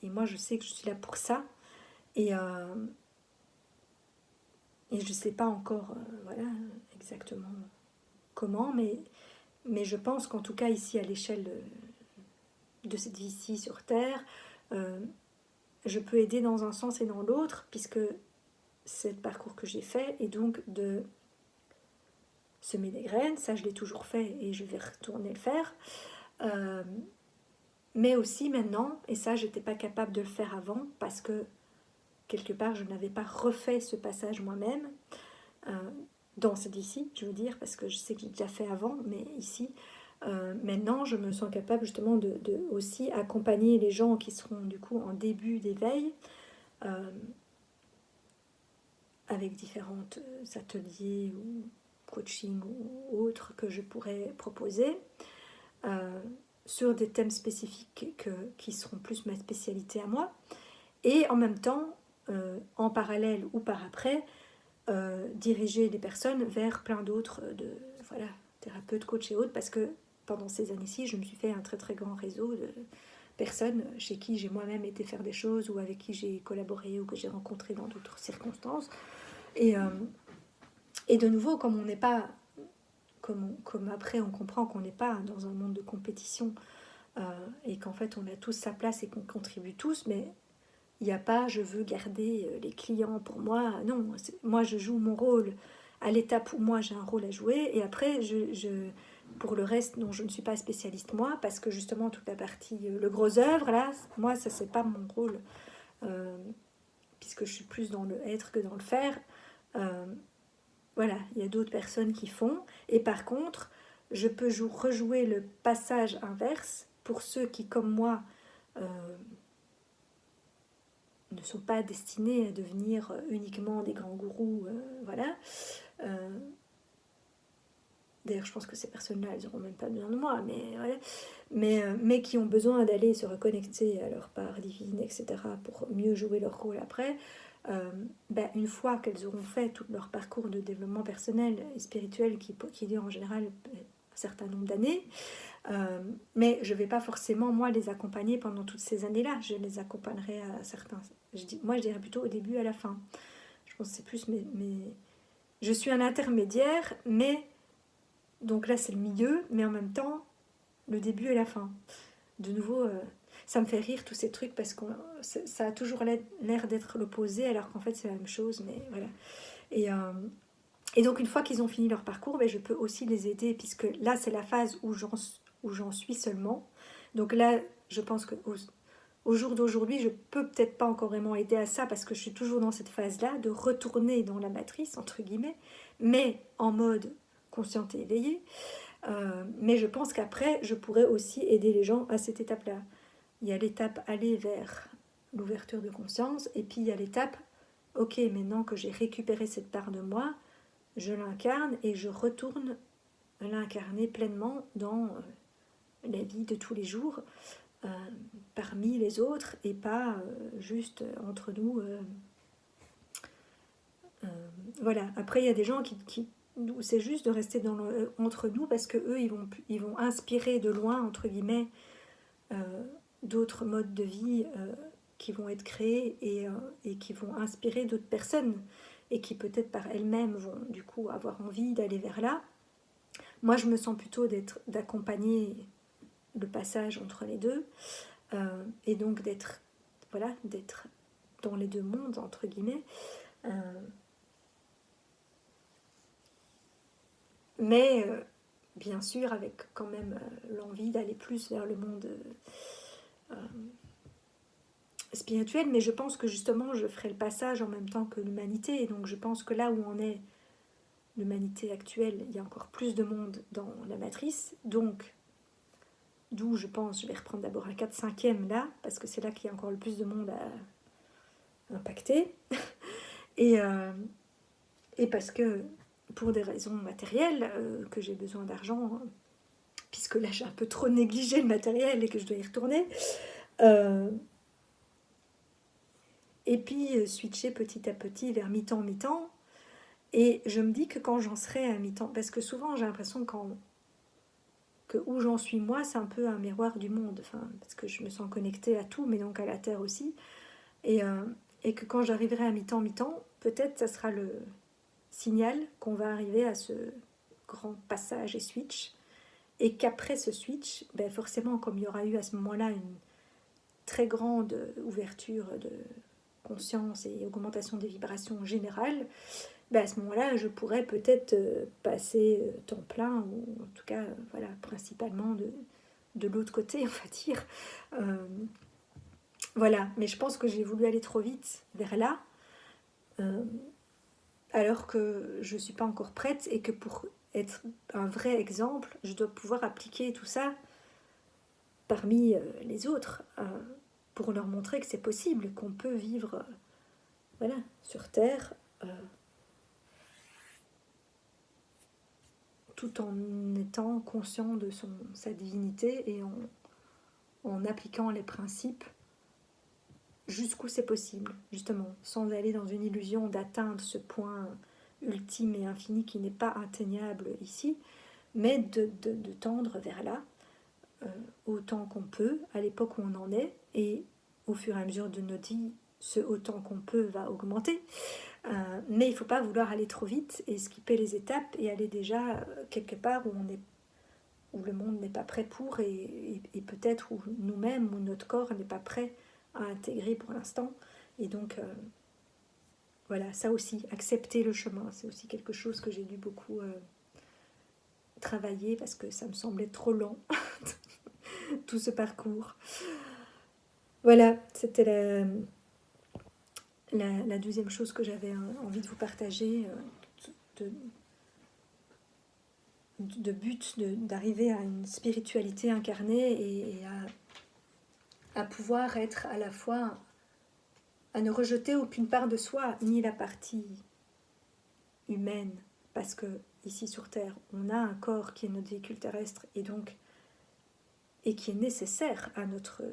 moi, je sais que je suis là pour ça. Et je ne sais pas encore voilà, exactement comment, mais je pense qu'en tout cas, ici, à l'échelle de cette vie-ci sur Terre, je peux aider dans un sens et dans l'autre, puisque c'est le parcours que j'ai fait, et donc de semer des graines, ça je l'ai toujours fait et je vais retourner le faire. Mais aussi maintenant, et ça j'étais pas capable de le faire avant, parce que quelque part je n'avais pas refait ce passage moi-même, dans cette vie-ci, je veux dire, parce que je sais que j'ai déjà fait avant, mais ici, maintenant je me sens capable justement de aussi accompagner les gens qui seront du coup en début d'éveil, avec différents ateliers ou coaching ou autres que je pourrais proposer, sur des thèmes spécifiques qui seront plus ma spécialité à moi, et en même temps, en parallèle ou par après, diriger les personnes vers plein d'autres voilà, thérapeutes, coachs et autres, parce que pendant ces années-ci, je me suis fait un très très grand réseau de personnes chez qui j'ai moi-même été faire des choses, ou avec qui j'ai collaboré, ou que j'ai rencontré dans d'autres circonstances. Et de nouveau, comme on n'est pas, comme après on comprend qu'on n'est pas dans un monde de compétition, et qu'en fait on a tous sa place et qu'on contribue tous, mais il n'y a pas je veux garder les clients pour moi. Non, moi je joue mon rôle à l'étape où moi j'ai un rôle à jouer, et après pour le reste, non, je ne suis pas spécialiste moi, parce que justement toute la partie le gros œuvre là, moi ça c'est pas mon rôle, puisque je suis plus dans le être que dans le faire. Voilà, il y a d'autres personnes qui font, et par contre je peux rejouer le passage inverse pour ceux qui comme moi ne sont pas destinés à devenir uniquement des grands gourous, voilà. D'ailleurs, je pense que ces personnes-là, elles n'auront même pas besoin de moi, mais voilà. Mais qui ont besoin d'aller se reconnecter à leur part divine, etc., pour mieux jouer leur rôle après. Une fois qu'elles auront fait tout leur parcours de développement personnel et spirituel, qui dure en général un certain nombre d'années, mais je ne vais pas forcément, moi, les accompagner pendant toutes ces années-là. Je les accompagnerai à certains... Moi, je dirais plutôt au début et à la fin. Je pense que c'est plus... Je suis un intermédiaire, mais... Donc là, c'est le milieu, mais en même temps, le début et la fin. De nouveau, ça me fait rire tous ces trucs, parce que ça a toujours l'air d'être l'opposé, alors qu'en fait, c'est la même chose, mais voilà. Et donc, une fois qu'ils ont fini leur parcours, je peux aussi les aider, puisque là, c'est la phase où j'en suis seulement. Donc là, je pense qu'au jour d'aujourd'hui, je peux peut-être pas encore vraiment aider à ça, parce que je suis toujours dans cette phase-là, de retourner dans la matrice, entre guillemets, mais en mode consciente et éveillée. Mais je pense qu'après, je pourrais aussi aider les gens à cette étape-là. Il y a l'étape aller vers l'ouverture de conscience, et puis il y a l'étape, ok, maintenant que j'ai récupéré cette part de moi, je l'incarne et je retourne l'incarner pleinement dans la vie de tous les jours, parmi les autres, et pas juste entre nous. Voilà. Après, il y a des gens qui c'est juste de rester entre nous, parce que eux, ils vont inspirer de loin, entre guillemets, d'autres modes de vie qui vont être créées et qui vont inspirer d'autres personnes et qui peut-être par elles-mêmes vont du coup avoir envie d'aller vers là. Moi, je me sens plutôt d'accompagner le passage entre les deux et donc d'être dans les deux mondes, entre guillemets. Mais bien sûr, avec quand même l'envie d'aller plus vers le monde spirituel, mais je pense que justement, je ferai le passage en même temps que l'humanité, et donc je pense que là où on est, l'humanité actuelle, il y a encore plus de monde dans la matrice, donc d'où je pense, je vais reprendre d'abord un 4/5e là, parce que c'est là qu'il y a encore le plus de monde à impacter, et parce que pour des raisons matérielles, que j'ai besoin d'argent, hein, puisque là j'ai un peu trop négligé le matériel et que je dois y retourner, et puis switcher petit à petit vers mi-temps, mi-temps, et je me dis que quand j'en serai à mi-temps, parce que souvent j'ai l'impression que où j'en suis moi, c'est un peu un miroir du monde, enfin, parce que je me sens connectée à tout, mais donc à la Terre aussi, et que quand j'arriverai à mi-temps, mi-temps, peut-être ça sera le signal qu'on va arriver à ce grand passage et switch, et qu'après ce switch, ben forcément, comme il y aura eu à ce moment-là une très grande ouverture de conscience et augmentation des vibrations générales, ben à ce moment-là, je pourrais peut-être passer temps plein, ou en tout cas, voilà, principalement de l'autre côté, on va dire. Voilà, mais je pense que j'ai voulu aller trop vite vers là, alors que je ne suis pas encore prête, et que pour être un vrai exemple, je dois pouvoir appliquer tout ça parmi les autres, pour leur montrer que c'est possible, qu'on peut vivre voilà, sur Terre, tout en étant conscient de sa divinité et en appliquant les principes jusqu'où c'est possible, justement, sans aller dans une illusion d'atteindre ce point ultime et infini qui n'est pas atteignable ici, mais de tendre vers là, autant qu'on peut, à l'époque où on en est, et au fur et à mesure de notre vie, ce autant qu'on peut va augmenter. Mais il ne faut pas vouloir aller trop vite et skipper les étapes et aller déjà quelque part où le monde n'est pas prêt pour, et peut-être où nous-mêmes ou notre corps n'est pas prêt à intégrer pour l'instant. Et donc, voilà, ça aussi, accepter le chemin, c'est aussi quelque chose que j'ai dû beaucoup travailler parce que ça me semblait trop lent, tout ce parcours. Voilà, c'était la deuxième chose que j'avais envie de vous partager, de but d'arriver à une spiritualité incarnée et à pouvoir être à la fois, à ne rejeter aucune part de soi, ni la partie humaine, parce que ici sur Terre, on a un corps qui est notre véhicule terrestre et qui est nécessaire à notre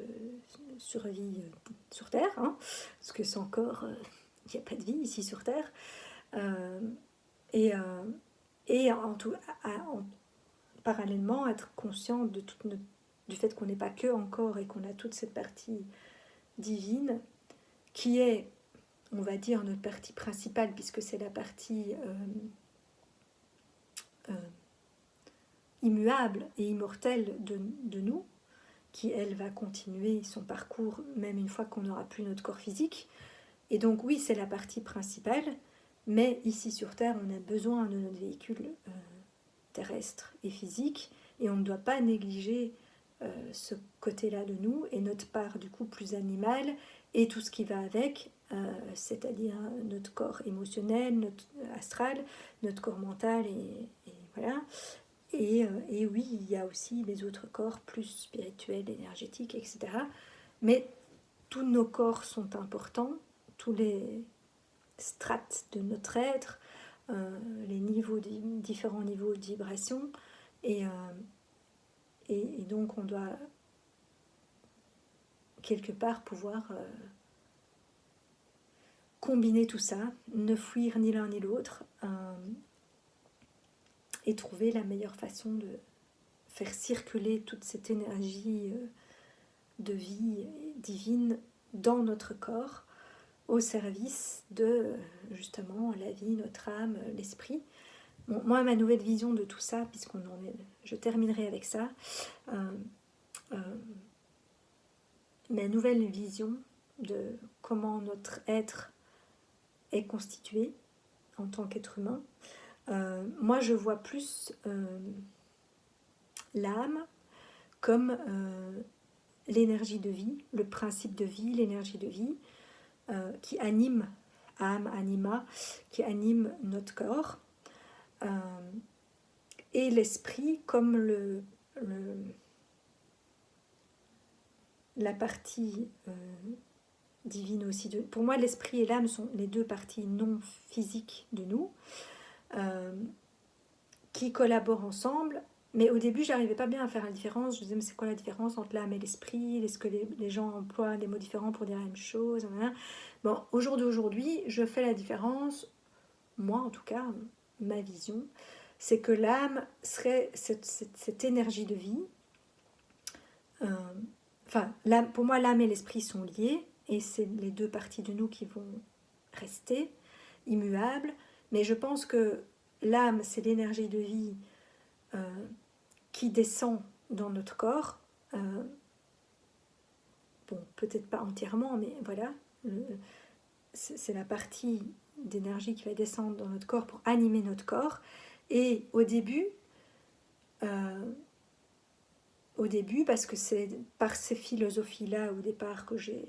survie sur Terre, hein, parce que sans corps, il n'y a pas de vie ici sur Terre. Et parallèlement, être conscient de du fait qu'on n'est pas que en corps et qu'on a toute cette partie divine qui est, on va dire, notre partie principale, puisque c'est la partie immuable et immortelle de nous, qui, elle, va continuer son parcours même une fois qu'on n'aura plus notre corps physique. Et donc, oui, c'est la partie principale, mais ici sur Terre, on a besoin de notre véhicule terrestre et physique, et on ne doit pas négliger ce côté-là de nous, et notre part, du coup, plus animale, et tout ce qui va avec, c'est-à-dire notre corps émotionnel, notre astral, notre corps mental, et voilà. Et oui, il y a aussi les autres corps plus spirituels, énergétiques, etc. Mais tous nos corps sont importants, tous les strates de notre être, les différents niveaux de vibration, et donc on doit quelque part pouvoir combiner tout ça, ne fuir ni l'un ni l'autre, et trouver la meilleure façon de faire circuler toute cette énergie de vie divine dans notre corps au service de justement la vie, notre âme, l'esprit. Bon, moi, ma nouvelle vision de tout ça, je terminerai avec ça. Euh, ma nouvelle vision de comment notre être est constitué en tant qu'être humain. Moi, je vois plus l'âme comme l'énergie de vie, le principe de vie, l'énergie de vie qui anime, âme, anima, qui anime notre corps, et l'esprit comme la partie divine aussi. Pour moi, l'esprit et l'âme sont les deux parties non physiques de nous, qui collaborent ensemble. Mais au début, j'arrivais pas bien à faire la différence. Je me disais, mais c'est quoi la différence entre l'âme et l'esprit? Est-ce que les gens emploient des mots différents pour dire la même chose? Bon, au jour d'aujourd'hui, je fais la différence. Moi, en tout cas, ma vision, c'est que l'âme serait cette énergie de vie. Pour moi, l'âme et l'esprit sont liés, et c'est les deux parties de nous qui vont rester immuables. Mais je pense que l'âme, c'est l'énergie de vie qui descend dans notre corps. Bon, peut-être pas entièrement, mais voilà. C'est la partie d'énergie qui va descendre dans notre corps pour animer notre corps. Et au début, parce que c'est par ces philosophies-là au départ que j'ai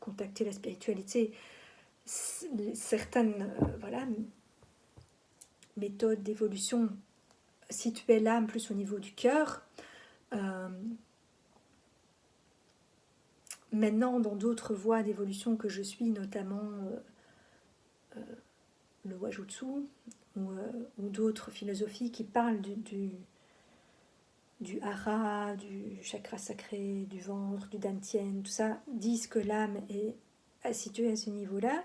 contacté la spiritualité, certaines méthodes d'évolution situaient l'âme plus au niveau du cœur. Maintenant, dans d'autres voies d'évolution que je suis, notamment le Wajutsu ou d'autres philosophies qui parlent du hara, du chakra sacré, du ventre, du dantian, tout ça, disent que l'âme est située à ce niveau-là.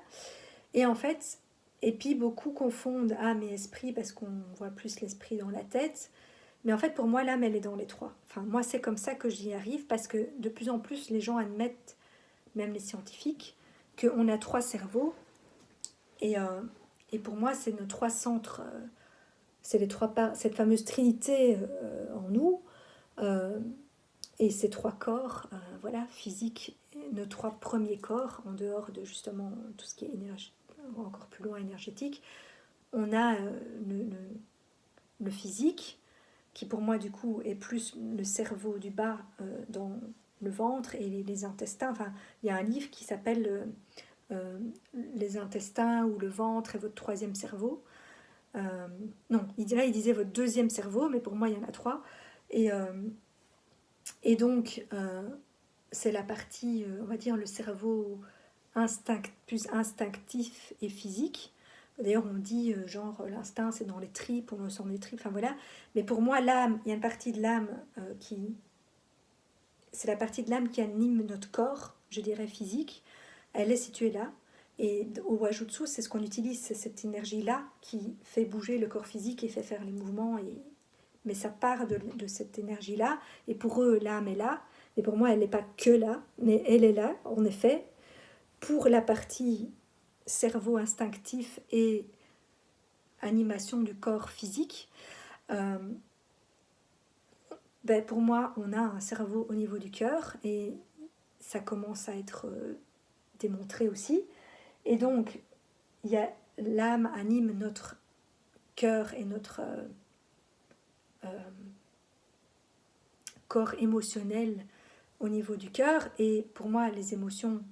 Et en fait, et puis beaucoup confondent âme et esprit parce qu'on voit plus l'esprit dans la tête. Mais en fait, pour moi, l'âme, elle est dans les trois. Enfin, moi, c'est comme ça que j'y arrive parce que de plus en plus, les gens admettent, même les scientifiques, qu'on a trois cerveaux. Et pour moi, c'est nos trois centres, c'est cette fameuse trinité en nous, et ces trois corps, physiques, nos trois premiers corps, en dehors de justement tout ce qui est énergie, encore plus loin énergétique. On a le physique, qui pour moi du coup est plus le cerveau du bas dans le ventre et les intestins. Enfin, il y a un livre qui s'appelle Les intestins ou le ventre est votre troisième cerveau. Non, il disait votre deuxième cerveau, mais pour moi il y en a trois. Et donc c'est la partie, on va dire, le cerveau plus instinctif et physique. D'ailleurs, on dit l'instinct c'est dans les tripes, on le sent dans les tripes, enfin voilà. Mais pour moi, l'âme, il y a une partie de l'âme c'est la partie de l'âme qui anime notre corps, je dirais physique. Elle est située là. Et au Wajutsu, c'est ce qu'on utilise, c'est cette énergie-là qui fait bouger le corps physique et fait faire les mouvements. Mais ça part de cette énergie-là. Et pour eux, l'âme est là. Et pour moi, elle n'est pas que là, mais elle est là, en effet, pour la partie cerveau instinctif et animation du corps physique. Pour moi, on a un cerveau au niveau du cœur et ça commence à être démontré aussi. Et donc, l'âme anime notre cœur et notre corps émotionnel au niveau du cœur. Et pour moi, les émotions,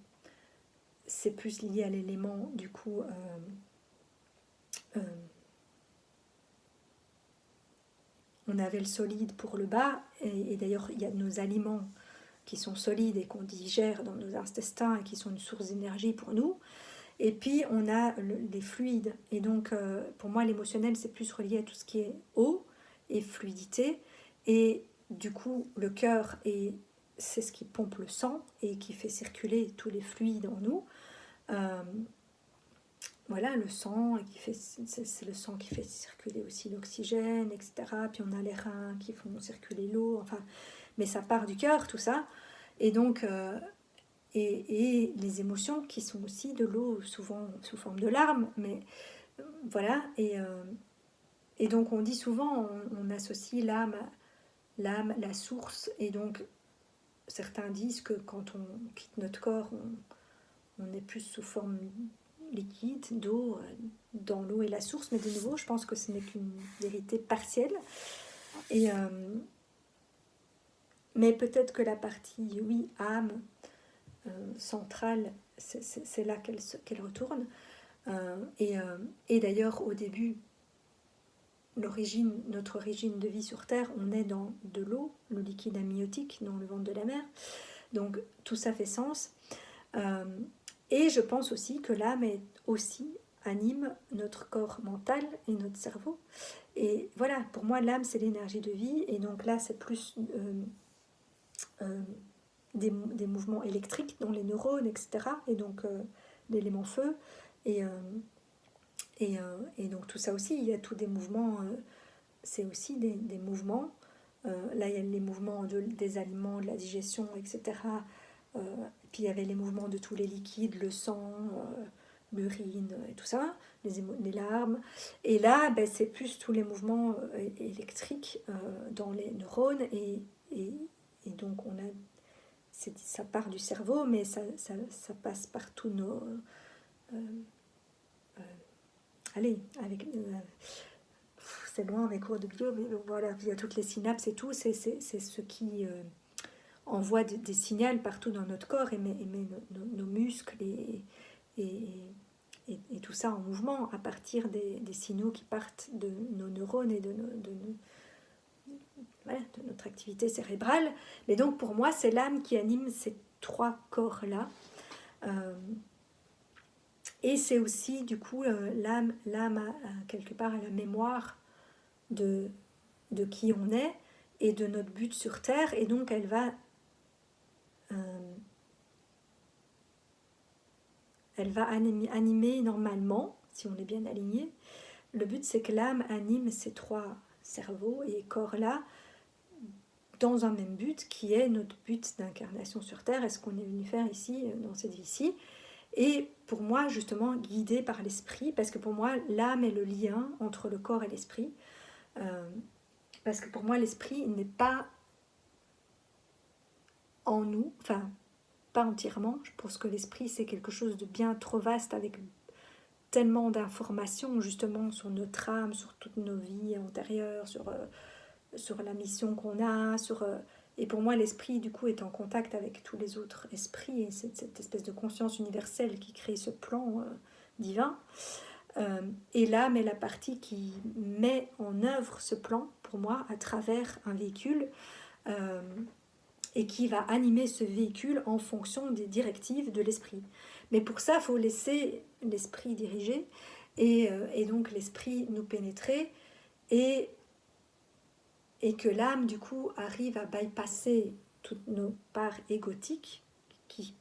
c'est plus lié à l'élément, du coup, on avait le solide pour le bas, et d'ailleurs, il y a nos aliments qui sont solides et qu'on digère dans nos intestins et qui sont une source d'énergie pour nous. Et puis, on a les fluides. Et donc, pour moi, l'émotionnel, c'est plus relié à tout ce qui est eau et fluidité. Et du coup, le cœur, c'est ce qui pompe le sang et qui fait circuler tous les fluides en nous. Le sang, c'est le sang qui fait circuler aussi l'oxygène, etc. Puis on a les reins qui font circuler l'eau. Enfin, mais ça part du cœur, tout ça. Et donc, et les émotions qui sont aussi de l'eau, souvent sous forme de larmes, mais voilà. Et donc on dit souvent, on associe l'âme, la source, et donc certains disent que quand on quitte notre corps, on est plus sous forme liquide, d'eau, dans l'eau et la source, mais de nouveau, je pense que ce n'est qu'une vérité partielle. Mais peut-être que la partie, oui, âme, centrale, c'est là qu'elle retourne. Et d'ailleurs, au début, notre origine de vie sur Terre, on est dans de l'eau, le liquide amniotique, dans le ventre de la mer. Donc tout ça fait sens. Et je pense aussi que l'âme aussi anime notre corps mental et notre cerveau. Et voilà, pour moi, l'âme, c'est l'énergie de vie. Et donc là, c'est plus des mouvements électriques dans les neurones, etc. Et donc l'élément feu. Et donc tout ça aussi, il y a tous des mouvements, c'est aussi des mouvements. Là, il y a les mouvements des aliments, de la digestion, etc. Puis il y avait les mouvements de tous les liquides, le sang, l'urine et tout ça, les larmes. Et là, ben, c'est plus tous les mouvements électriques dans les neurones. Et donc, ça part du cerveau, mais ça passe par tous nos... allez, c'est loin mes cours de bio, mais voilà, il y a toutes les synapses et tout, c'est ce qui envoie des signaux partout dans notre corps et met nos muscles et tout ça en mouvement à partir des signaux qui partent de nos neurones et de notre activité cérébrale. Mais donc pour moi, c'est l'âme qui anime ces trois corps-là. Et c'est aussi, du coup, l'âme quelque part à la mémoire de qui on est et de notre but sur Terre. Et donc, elle va animer normalement, si on est bien aligné. Le but, c'est que l'âme anime ces trois cerveaux et corps-là dans un même but, qui est notre but d'incarnation sur Terre, et ce qu'on est venu faire ici, dans cette vie-ci. Et pour moi, justement, guidé par l'esprit, parce que pour moi, l'âme est le lien entre le corps et l'esprit. Parce que pour moi, l'esprit n'est pas en nous, enfin, pas entièrement. Je pense que l'esprit, c'est quelque chose de bien trop vaste, avec tellement d'informations, justement, sur notre âme, sur toutes nos vies antérieures, sur la mission qu'on a, et pour moi, l'esprit, du coup, est en contact avec tous les autres esprits, et c'est cette espèce de conscience universelle qui crée ce plan divin. Et l'âme est la partie qui met en œuvre ce plan, pour moi, à travers un véhicule, et qui va animer ce véhicule en fonction des directives de l'esprit. Mais pour ça, il faut laisser l'esprit diriger, et donc l'esprit nous pénétrer, et que l'âme, du coup, arrive à bypasser toutes nos parts égotiques qui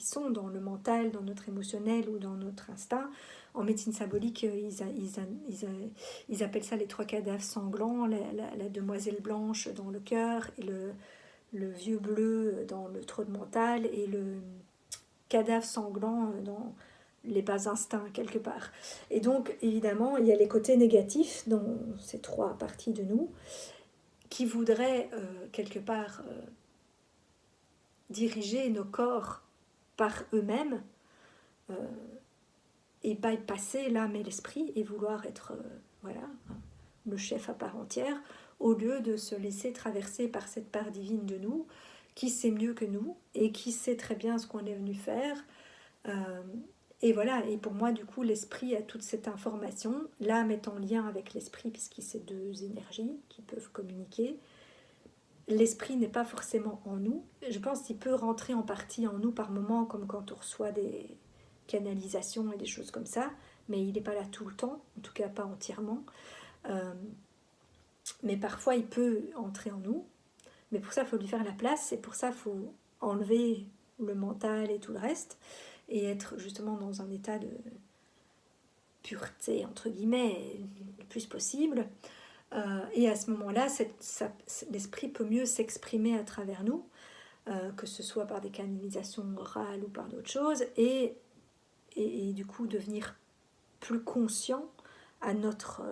sont dans le mental, dans notre émotionnel ou dans notre instinct. En médecine symbolique, ils appellent ça les trois cadavres sanglants, la demoiselle blanche dans le cœur, et le vieux bleu dans le trou de mental, et le cadavre sanglant dans les bas instincts, quelque part. Et donc, évidemment, il y a les côtés négatifs dans ces trois parties de nous, qui voudraient quelque part diriger nos corps par eux-mêmes et bypasser l'âme et l'esprit et vouloir être le chef à part entière, au lieu de se laisser traverser par cette part divine de nous qui sait mieux que nous et qui sait très bien ce qu'on est venu faire. Et voilà, et pour moi, du coup, l'esprit a toute cette information. L'âme est en lien avec l'esprit, puisque c'est deux énergies qui peuvent communiquer. L'esprit n'est pas forcément en nous. Je pense qu'il peut rentrer en partie en nous par moments, comme quand on reçoit des canalisations et des choses comme ça, mais il n'est pas là tout le temps, en tout cas pas entièrement. Mais parfois, il peut entrer en nous. Mais pour ça, il faut lui faire la place, et pour ça, il faut enlever le mental et tout le reste, et être justement dans un état de pureté, entre guillemets, le plus possible. Et à ce moment-là, l'esprit peut mieux s'exprimer à travers nous. que ce soit par des canalisations orales ou par d'autres choses, et du coup devenir plus conscient à notre...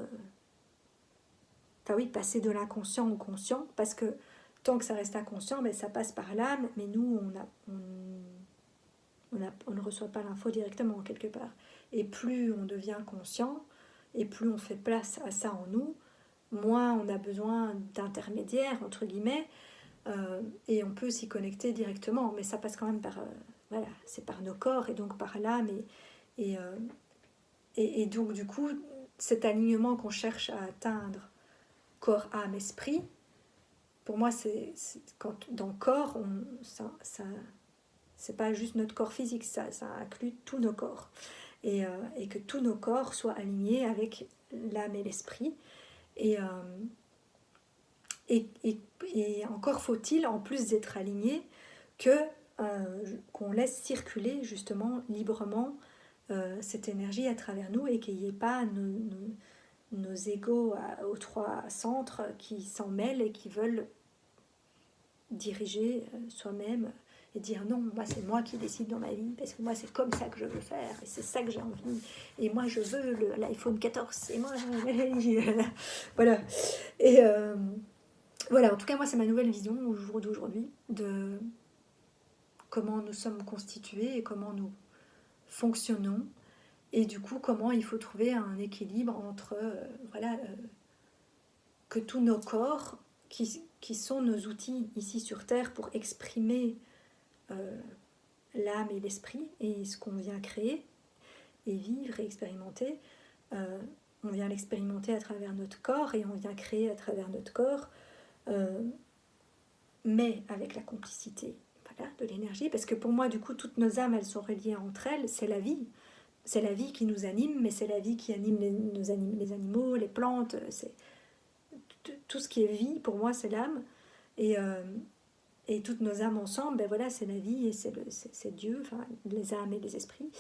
Enfin oui, passer de l'inconscient au conscient, parce que tant que ça reste inconscient, ben, ça passe par l'âme, mais nous, on ne reçoit pas l'info directement, quelque part. Et plus on devient conscient, et plus on fait place à ça en nous, moins on a besoin d'intermédiaires, entre guillemets, et on peut s'y connecter directement, mais ça passe quand même par... voilà, c'est par nos corps, et donc par l'âme, et, euh, et donc du coup, cet alignement qu'on cherche à atteindre, corps, âme, esprit, pour moi, quand dans corps, c'est pas juste notre corps physique, ça inclut tous nos corps. Et que tous nos corps soient alignés avec l'âme et l'esprit. Et, encore faut-il, en plus d'être alignés, qu'on laisse circuler justement librement cette énergie à travers nous, et qu'il n'y ait pas nos égos aux trois centres qui s'en mêlent et qui veulent diriger soi-même et dire non, moi c'est moi qui décide dans ma vie, parce que moi c'est comme ça que je veux faire, et c'est ça que j'ai envie, et moi je veux l'iPhone 14, et moi voilà. Et voilà, en tout cas moi c'est ma nouvelle vision au jour d'aujourd'hui de comment nous sommes constitués et comment nous fonctionnons, et du coup comment il faut trouver un équilibre entre que tous nos corps qui sont nos outils ici sur Terre pour exprimer l'âme et l'esprit et ce qu'on vient créer et vivre et expérimenter. On vient l'expérimenter à travers notre corps, et on vient créer à travers notre corps, mais avec la complicité, voilà, de l'énergie, parce que pour moi du coup toutes nos âmes, elles sont reliées entre elles, c'est la vie qui nous anime, mais c'est la vie qui anime les animaux, les plantes, c'est tout ce qui est vie. Pour moi c'est l'âme, et toutes nos âmes ensemble, ben voilà, c'est la vie, et c'est Dieu, enfin les âmes et les esprits,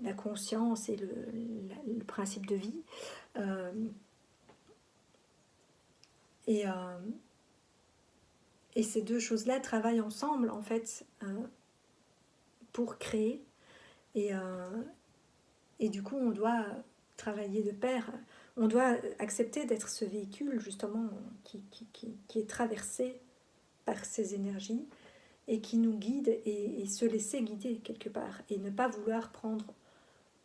la conscience et le principe de vie. Et ces deux choses-là travaillent ensemble, en fait, pour créer. Et du coup, on doit travailler de pair. On doit accepter d'être ce véhicule, justement, qui est traversé par ces énergies, et qui nous guide, et se laisser guider quelque part, et ne pas vouloir prendre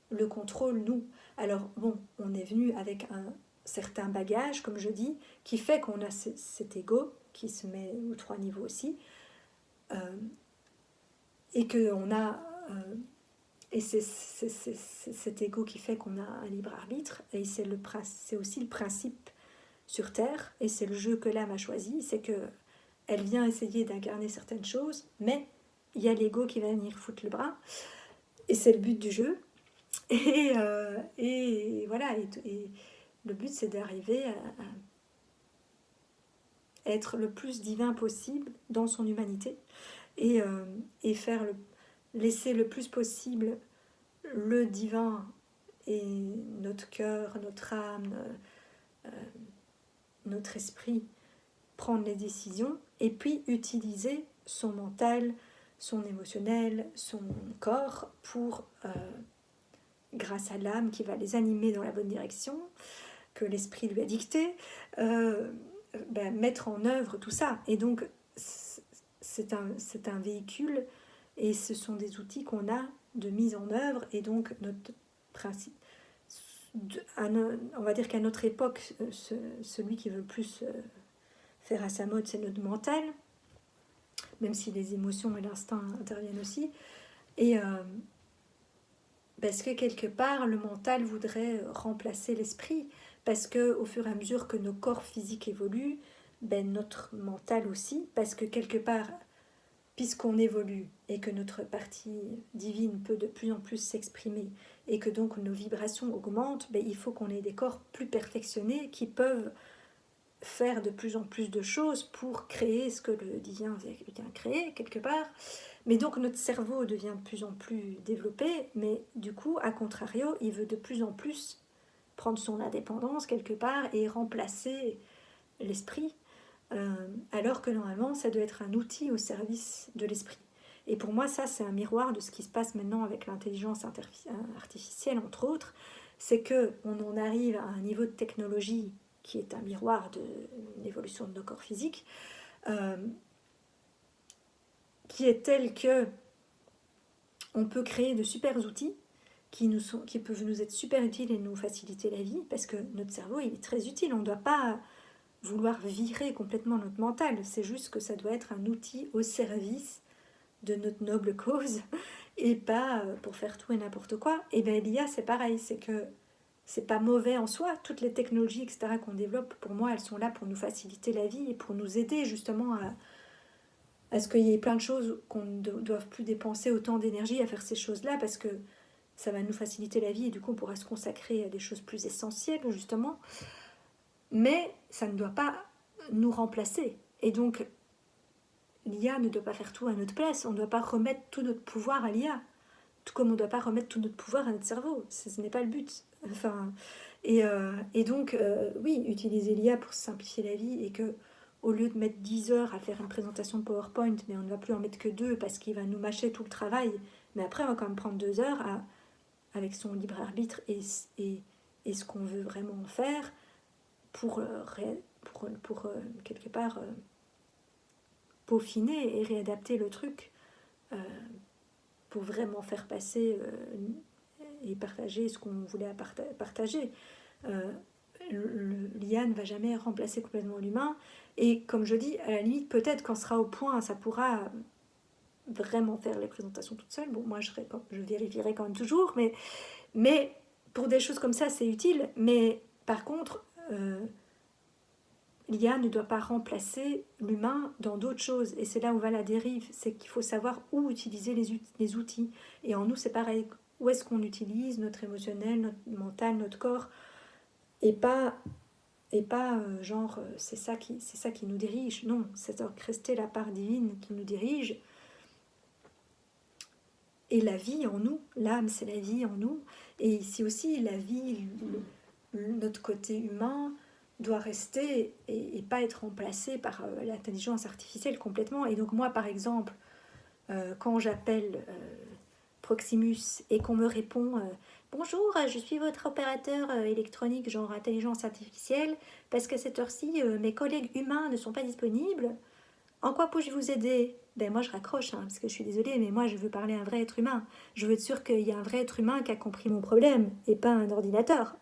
le contrôle, nous. Alors bon, on est venu avec un certain bagage, comme je dis, qui fait qu'on a cet ego qui se met aux trois niveaux aussi, et qu'on a et c'est cet ego qui fait qu'on a un libre arbitre, et c'est aussi le principe sur Terre, et c'est le jeu que l'âme a choisi, c'est que elle vient essayer d'incarner certaines choses, mais il y a l'ego qui va venir foutre le bras, et c'est le but du jeu. Et voilà, et le but c'est d'arriver à être le plus divin possible dans son humanité, et laisser le plus possible le divin et notre cœur, notre âme, notre esprit prendre les décisions, et puis utiliser son mental, son émotionnel, son corps pour, grâce à l'âme qui va les animer dans la bonne direction, que l'esprit lui a dicté, mettre en œuvre tout ça. Et donc, c'est un véhicule, et ce sont des outils qu'on a de mise en œuvre, et donc notre principe, on va dire qu'à notre époque, celui qui veut le plus faire à sa mode, c'est notre mental, même si les émotions et l'instinct interviennent aussi, et parce que quelque part le mental voudrait remplacer l'esprit, parce que au fur et à mesure que nos corps physiques évoluent, notre mental aussi, parce que quelque part, puisqu'on évolue et que notre partie divine peut de plus en plus s'exprimer, et que donc nos vibrations augmentent, il faut qu'on ait des corps plus perfectionnés qui peuvent faire de plus en plus de choses pour créer ce que le divin vient créer quelque part. Mais donc notre cerveau devient de plus en plus développé, mais du coup, à contrario, il veut de plus en plus prendre son indépendance quelque part et remplacer l'esprit, alors que normalement, ça doit être un outil au service de l'esprit. Et pour moi, ça, c'est un miroir de ce qui se passe maintenant avec l'intelligence artificielle, entre autres. C'est qu'on en arrive à un niveau de technologie qui est un miroir de l'évolution de nos corps physiques, euh, qui est tel que on peut créer de super outils qui peuvent nous être super utiles et nous faciliter la vie, parce que notre cerveau, il est très utile. On ne doit pas vouloir virer complètement notre mental. C'est juste que ça doit être un outil au service de notre noble cause et pas pour faire tout et n'importe quoi. Et bien l'IA, c'est pareil, c'est que c'est pas mauvais en soi. Toutes les technologies, etc., qu'on développe, pour moi, elles sont là pour nous faciliter la vie et pour nous aider justement à ce qu'il y ait plein de choses qu'on ne doive plus dépenser autant d'énergie à faire ces choses-là, parce que ça va nous faciliter la vie et du coup on pourra se consacrer à des choses plus essentielles justement. Mais ça ne doit pas nous remplacer. Et donc l'IA ne doit pas faire tout à notre place. On ne doit pas remettre tout notre pouvoir à l'IA. Tout comme on ne doit pas remettre tout notre pouvoir à notre cerveau. Ce n'est pas le but. Enfin, et donc, oui, utiliser l'IA pour simplifier la vie et que, au lieu de mettre 10 heures à faire une présentation PowerPoint, mais on ne va plus en mettre que 2 parce qu'il va nous mâcher tout le travail, mais après, on va quand même prendre 2 heures avec son libre arbitre et ce qu'on veut vraiment en faire pour quelque part peaufiner et réadapter le truc euh, pour vraiment faire passer et partager ce qu'on voulait partager. Euh, L'IA ne va jamais remplacer complètement l'humain. Et comme je dis, à la limite, peut-être quand sera au point, ça pourra vraiment faire les présentations toute seule. Bon, moi, je vérifierai quand même toujours, mais pour des choses comme ça, c'est utile. Mais par contre, l'IA ne doit pas remplacer l'humain dans d'autres choses. Et c'est là où va la dérive. C'est qu'il faut savoir où utiliser les outils. Et en nous, c'est pareil. Où est-ce qu'on utilise notre émotionnel, notre mental, notre corps, et pas genre c'est ça qui nous dirige. Non, c'est rester la part divine qui nous dirige. Et la vie en nous, l'âme, c'est la vie en nous. Et ici aussi, la vie, notre côté humain doit rester et pas être remplacé par l'intelligence artificielle complètement. Et donc moi, par exemple, quand j'appelle Proximus et qu'on me répond bonjour, je suis votre opérateur électronique genre intelligence artificielle, parce qu'à cette heure-ci, mes collègues humains ne sont pas disponibles. En quoi puis-je vous aider? Ben moi je raccroche, hein, parce que je suis désolée, mais moi je veux parler à un vrai être humain. Je veux être sûre qu'il y a un vrai être humain qui a compris mon problème, et pas un ordinateur.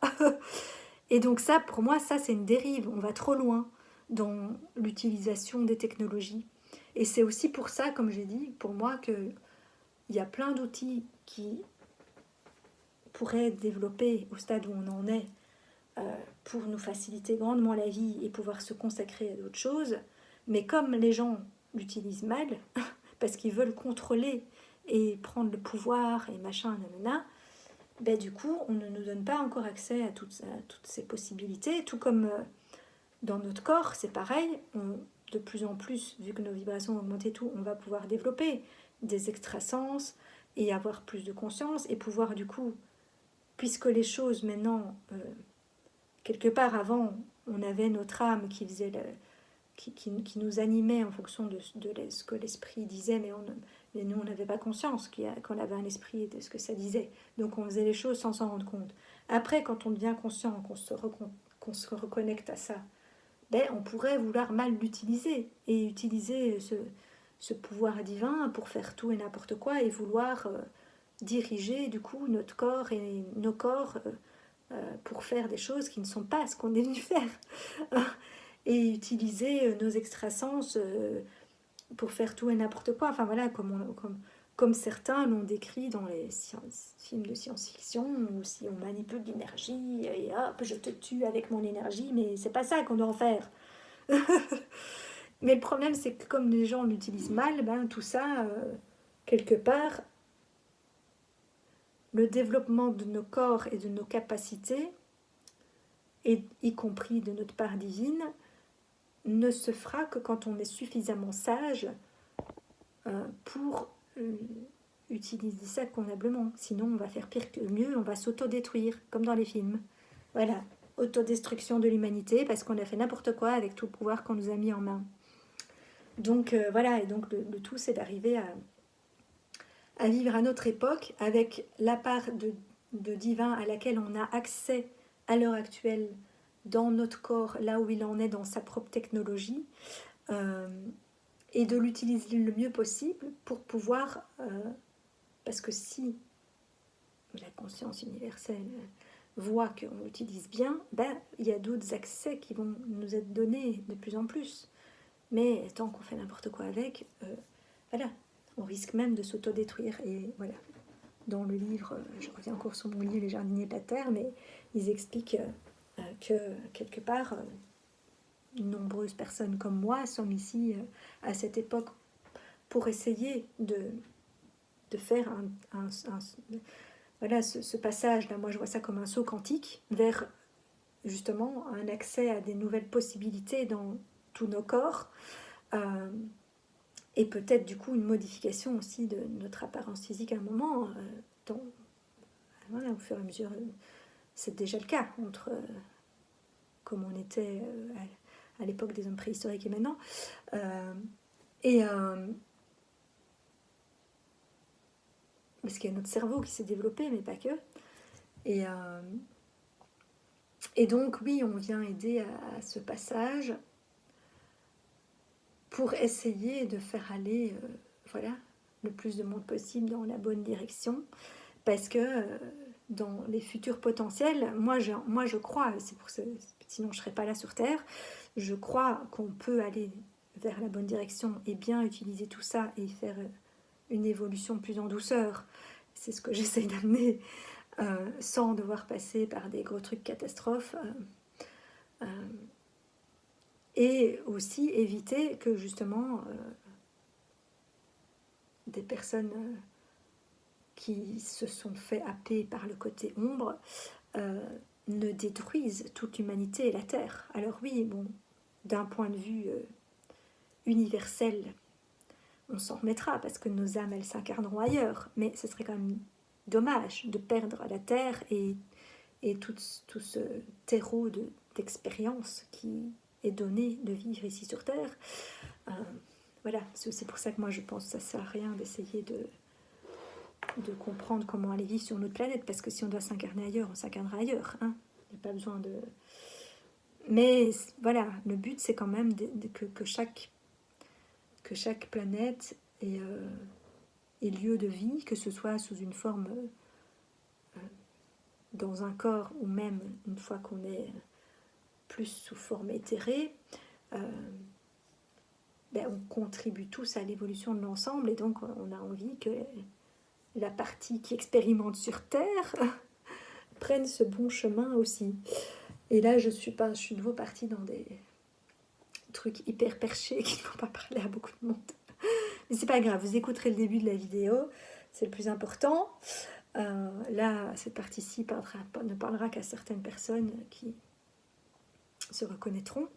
Et donc ça, pour moi, ça c'est une dérive. On va trop loin dans l'utilisation des technologies. Et c'est aussi pour ça, comme j'ai dit, pour moi, qu'il y a plein d'outils qui pourraient être développés au stade où on en est pour nous faciliter grandement la vie et pouvoir se consacrer à d'autres choses. Mais comme les gens l'utilisent mal, parce qu'ils veulent contrôler et prendre le pouvoir et machin, nanana, ben du coup, on ne nous donne pas encore accès à toutes ces possibilités. Tout comme dans notre corps, c'est pareil. De plus en plus, vu que nos vibrations augmentent et tout, on va pouvoir développer des extrasens et avoir plus de conscience et pouvoir du coup, puisque les choses maintenant, quelque part avant, on avait notre âme qui faisait qui nous animait en fonction de ce que l'esprit disait, mais nous, on n'avait pas conscience qu'on avait un esprit et de ce que ça disait. Donc, on faisait les choses sans s'en rendre compte. Après, quand on devient conscient, qu'on se reconnecte à ça, ben, on pourrait vouloir mal l'utiliser et utiliser ce pouvoir divin pour faire tout et n'importe quoi et vouloir diriger, du coup, notre corps et nos corps pour faire des choses qui ne sont pas ce qu'on est venu faire. Et utiliser nos extrasens pour faire tout et n'importe quoi. Enfin voilà, comme certains l'ont décrit dans les films de science-fiction, où si on manipule l'énergie et hop, je te tue avec mon énergie, mais c'est pas ça qu'on doit en faire. Mais le problème, c'est que comme les gens l'utilisent mal, ben, tout ça, quelque part, le développement de nos corps et de nos capacités, et y compris de notre part divine, ne se fera que quand on est suffisamment sage pour utiliser ça convenablement. Sinon, on va faire pire que mieux, on va s'auto-détruire, comme dans les films. Voilà. autodestruction de l'humanité parce qu'on a fait n'importe quoi avec tout le pouvoir qu'on nous a mis en main. Donc voilà, et donc le tout c'est d'arriver à vivre à notre époque avec la part de divin à laquelle on a accès à l'heure actuelle dans notre corps, là où il en est dans sa propre technologie, et de l'utiliser le mieux possible pour pouvoir, parce que si la conscience universelle voit qu'on l'utilise bien, ben, il y a d'autres accès qui vont nous être donnés de plus en plus. Mais tant qu'on fait n'importe quoi avec, voilà, on risque même de s'autodétruire. Et voilà, dans le livre, je reviens encore sur mon livre Les jardiniers de la Terre, mais ils expliquent que quelque part, nombreuses personnes comme moi sommes ici à cette époque pour essayer de faire voilà, ce passage-là. Moi, je vois ça comme un saut quantique vers justement un accès à des nouvelles possibilités dans tous nos corps. Et peut-être du coup une modification aussi de notre apparence physique à un moment, voilà, au fur et à mesure, c'est déjà le cas entre comme on était à l'époque des hommes préhistoriques et maintenant. Parce qu'il y a notre cerveau qui s'est développé, mais pas que. Et donc, oui, on vient aider à ce passage pour essayer de faire aller voilà, le plus de monde possible dans la bonne direction. Parce que dans les futurs potentiels, moi je crois, c'est pour ça, sinon je ne serais pas là sur Terre, je crois qu'on peut aller vers la bonne direction et bien utiliser tout ça et faire une évolution plus en douceur. C'est ce que j'essaie d'amener sans devoir passer par des gros trucs catastrophes. Et aussi éviter que justement des personnes qui se sont fait happer par le côté ombre ne détruisent toute l'humanité et la Terre. Alors oui, bon, d'un point de vue universel, on s'en remettra parce que nos âmes, elles s'incarneront ailleurs, mais ce serait quand même dommage de perdre la Terre et tout ce terreau d'expérience qui est donné de vivre ici sur Terre. Voilà, c'est pour ça que moi je pense que ça ne sert à rien d'essayer de comprendre comment aller vivre sur notre planète, parce que si on doit s'incarner ailleurs, on s'incarnera ailleurs. Hein, il n'y a pas besoin de... Mais voilà, le but c'est quand même que chaque planète ait lieu de vie, que ce soit sous une forme dans un corps, ou même une fois qu'on est plus sous forme éthérée, ben on contribue tous à l'évolution de l'ensemble, et donc on a envie que la partie qui expérimente sur Terre prenne ce bon chemin aussi. Et là, je suis de nouveau partie dans des trucs hyper perchés qui ne vont pas parler à beaucoup de monde. Mais c'est pas grave, vous écouterez le début de la vidéo, c'est le plus important. Là, cette partie-ci ne parlera qu'à certaines personnes qui se reconnaîtront.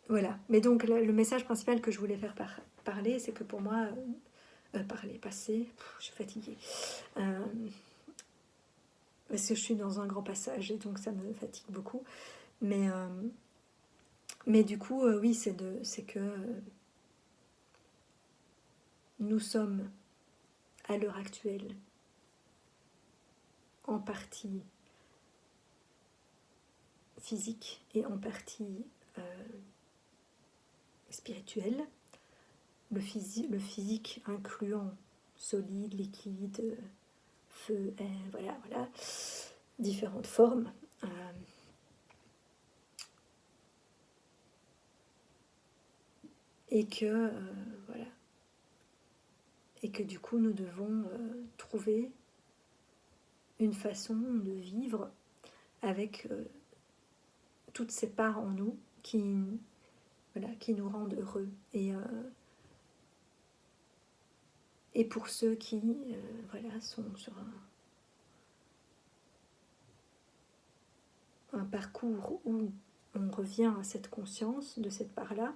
Voilà. Mais donc, le message principal que je voulais faire parler, c'est que pour moi... passer, je suis fatiguée. Parce que je suis dans un grand passage et donc ça me fatigue beaucoup. Mais du coup, oui, c'est que nous sommes à l'heure actuelle en partie physique et en partie spirituelle. Le physique incluant solide, liquide, feu, air, voilà, différentes formes. Et que voilà, et que du coup nous devons trouver une façon de vivre avec toutes ces parts en nous qui nous rendent heureux. Et pour ceux qui sont sur un parcours où on revient à cette conscience de cette part-là,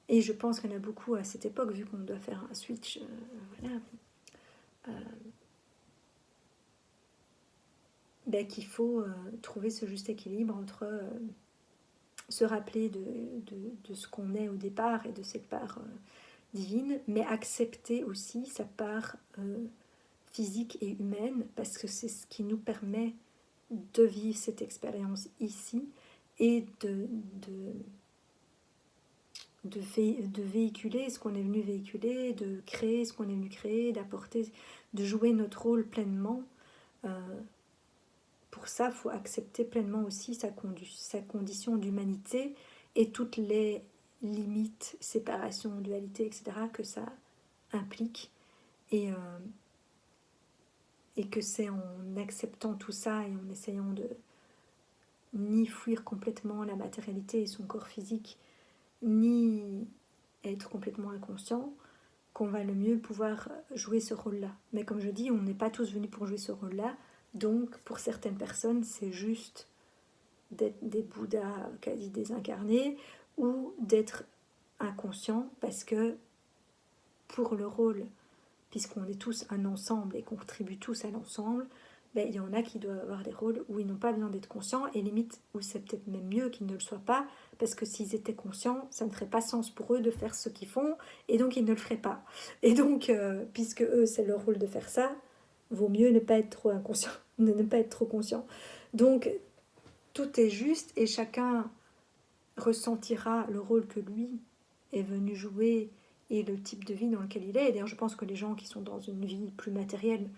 et je pense qu'il y en a beaucoup à cette époque, vu qu'on doit faire un switch, ben, qu'il faut trouver ce juste équilibre entre se rappeler de ce qu'on est au départ et de cette part divine, mais accepter aussi sa part physique et humaine, parce que c'est ce qui nous permet de vivre cette expérience ici et de véhiculer ce qu'on est venu véhiculer, de créer ce qu'on est venu créer, d'apporter, de jouer notre rôle pleinement. Pour ça, il faut accepter pleinement aussi sa condition d'humanité et toutes les limites, séparations, dualités, etc. que ça implique. Et que c'est en acceptant tout ça et en essayant de ni fuir complètement la matérialité et son corps physique, ni être complètement inconscient, qu'on va le mieux pouvoir jouer ce rôle-là. Mais comme je dis, on n'est pas tous venus pour jouer ce rôle-là, donc pour certaines personnes, c'est juste d'être des Bouddhas quasi désincarnés ou d'être inconscient, parce que pour le rôle, puisqu'on est tous un ensemble et qu'on contribue tous à l'ensemble, ben, il y en a qui doivent avoir des rôles où ils n'ont pas besoin d'être conscients, et limite où c'est peut-être même mieux qu'ils ne le soient pas, parce que s'ils étaient conscients, ça ne ferait pas sens pour eux de faire ce qu'ils font, et donc ils ne le feraient pas. Et donc, puisque eux, c'est leur rôle de faire ça, vaut mieux ne pas être trop inconscient, ne pas être trop conscient. Donc, tout est juste, et chacun ressentira le rôle que lui est venu jouer, et le type de vie dans lequel il est. Et d'ailleurs, je pense que les gens qui sont dans une vie plus matérielle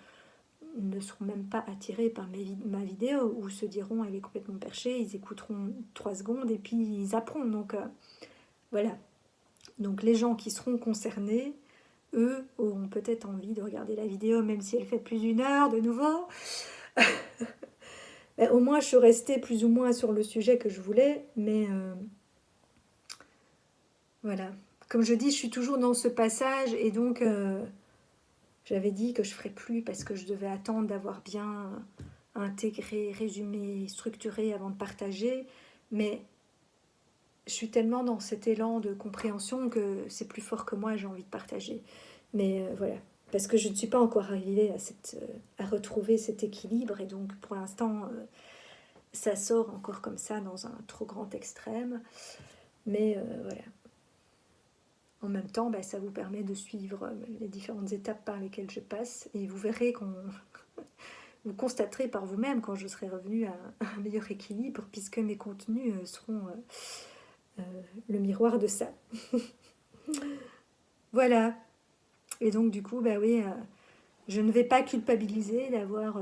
ne seront même pas attirés par ma vidéo, ou se diront elle est complètement perchée, ils écouteront 3 secondes et puis ils apprendront. Donc voilà. Donc les gens qui seront concernés, eux, auront peut-être envie de regarder la vidéo, même si elle fait plus d'une heure de nouveau. Ben, au moins je suis restée plus ou moins sur le sujet que je voulais, mais voilà. Comme je dis, je suis toujours dans ce passage, et donc j'avais dit que je ne ferais plus parce que je devais attendre d'avoir bien intégré, résumé, structuré avant de partager, mais je suis tellement dans cet élan de compréhension que c'est plus fort que moi et j'ai envie de partager. Mais voilà, parce que je ne suis pas encore arrivée à retrouver cet équilibre, et donc pour l'instant ça sort encore comme ça dans un trop grand extrême, mais voilà. En même temps, bah, ça vous permet de suivre les différentes étapes par lesquelles je passe, et vous verrez vous constaterez par vous-même quand je serai revenue à un meilleur équilibre, puisque mes contenus seront le miroir de ça. Voilà. Et donc du coup, bah oui, je ne vais pas culpabiliser d'avoir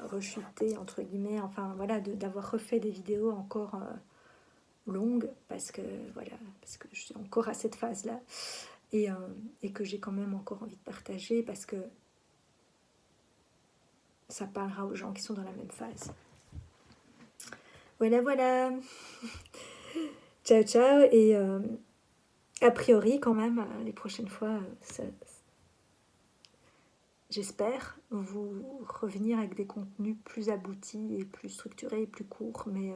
rechuté, entre guillemets, enfin voilà, d'avoir refait des vidéos encore longues, parce que je suis encore à cette phase-là, et que j'ai quand même encore envie de partager, parce que ça parlera aux gens qui sont dans la même phase. Voilà. Ciao, ciao, et a priori quand même, les prochaines fois, j'espère vous revenir avec des contenus plus aboutis et plus structurés et plus courts, mais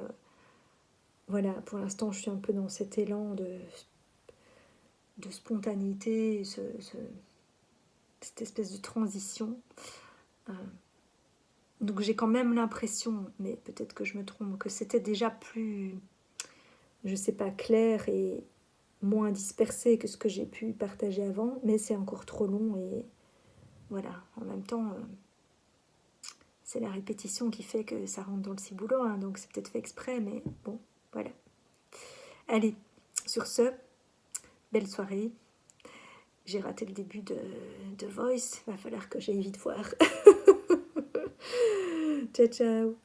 voilà, pour l'instant je suis un peu dans cet élan de spontanéité, cette espèce de transition. Donc j'ai quand même l'impression, mais peut-être que je me trompe, que c'était déjà plus, je sais pas, clair et moins dispersé que ce que j'ai pu partager avant, mais c'est encore trop long, et voilà, en même temps, c'est la répétition qui fait que ça rentre dans le ciboulot, hein, donc c'est peut-être fait exprès, mais bon, voilà. Allez, sur ce, belle soirée. J'ai raté le début de Voice, va falloir que j'aille vite voir. Ciao, ciao.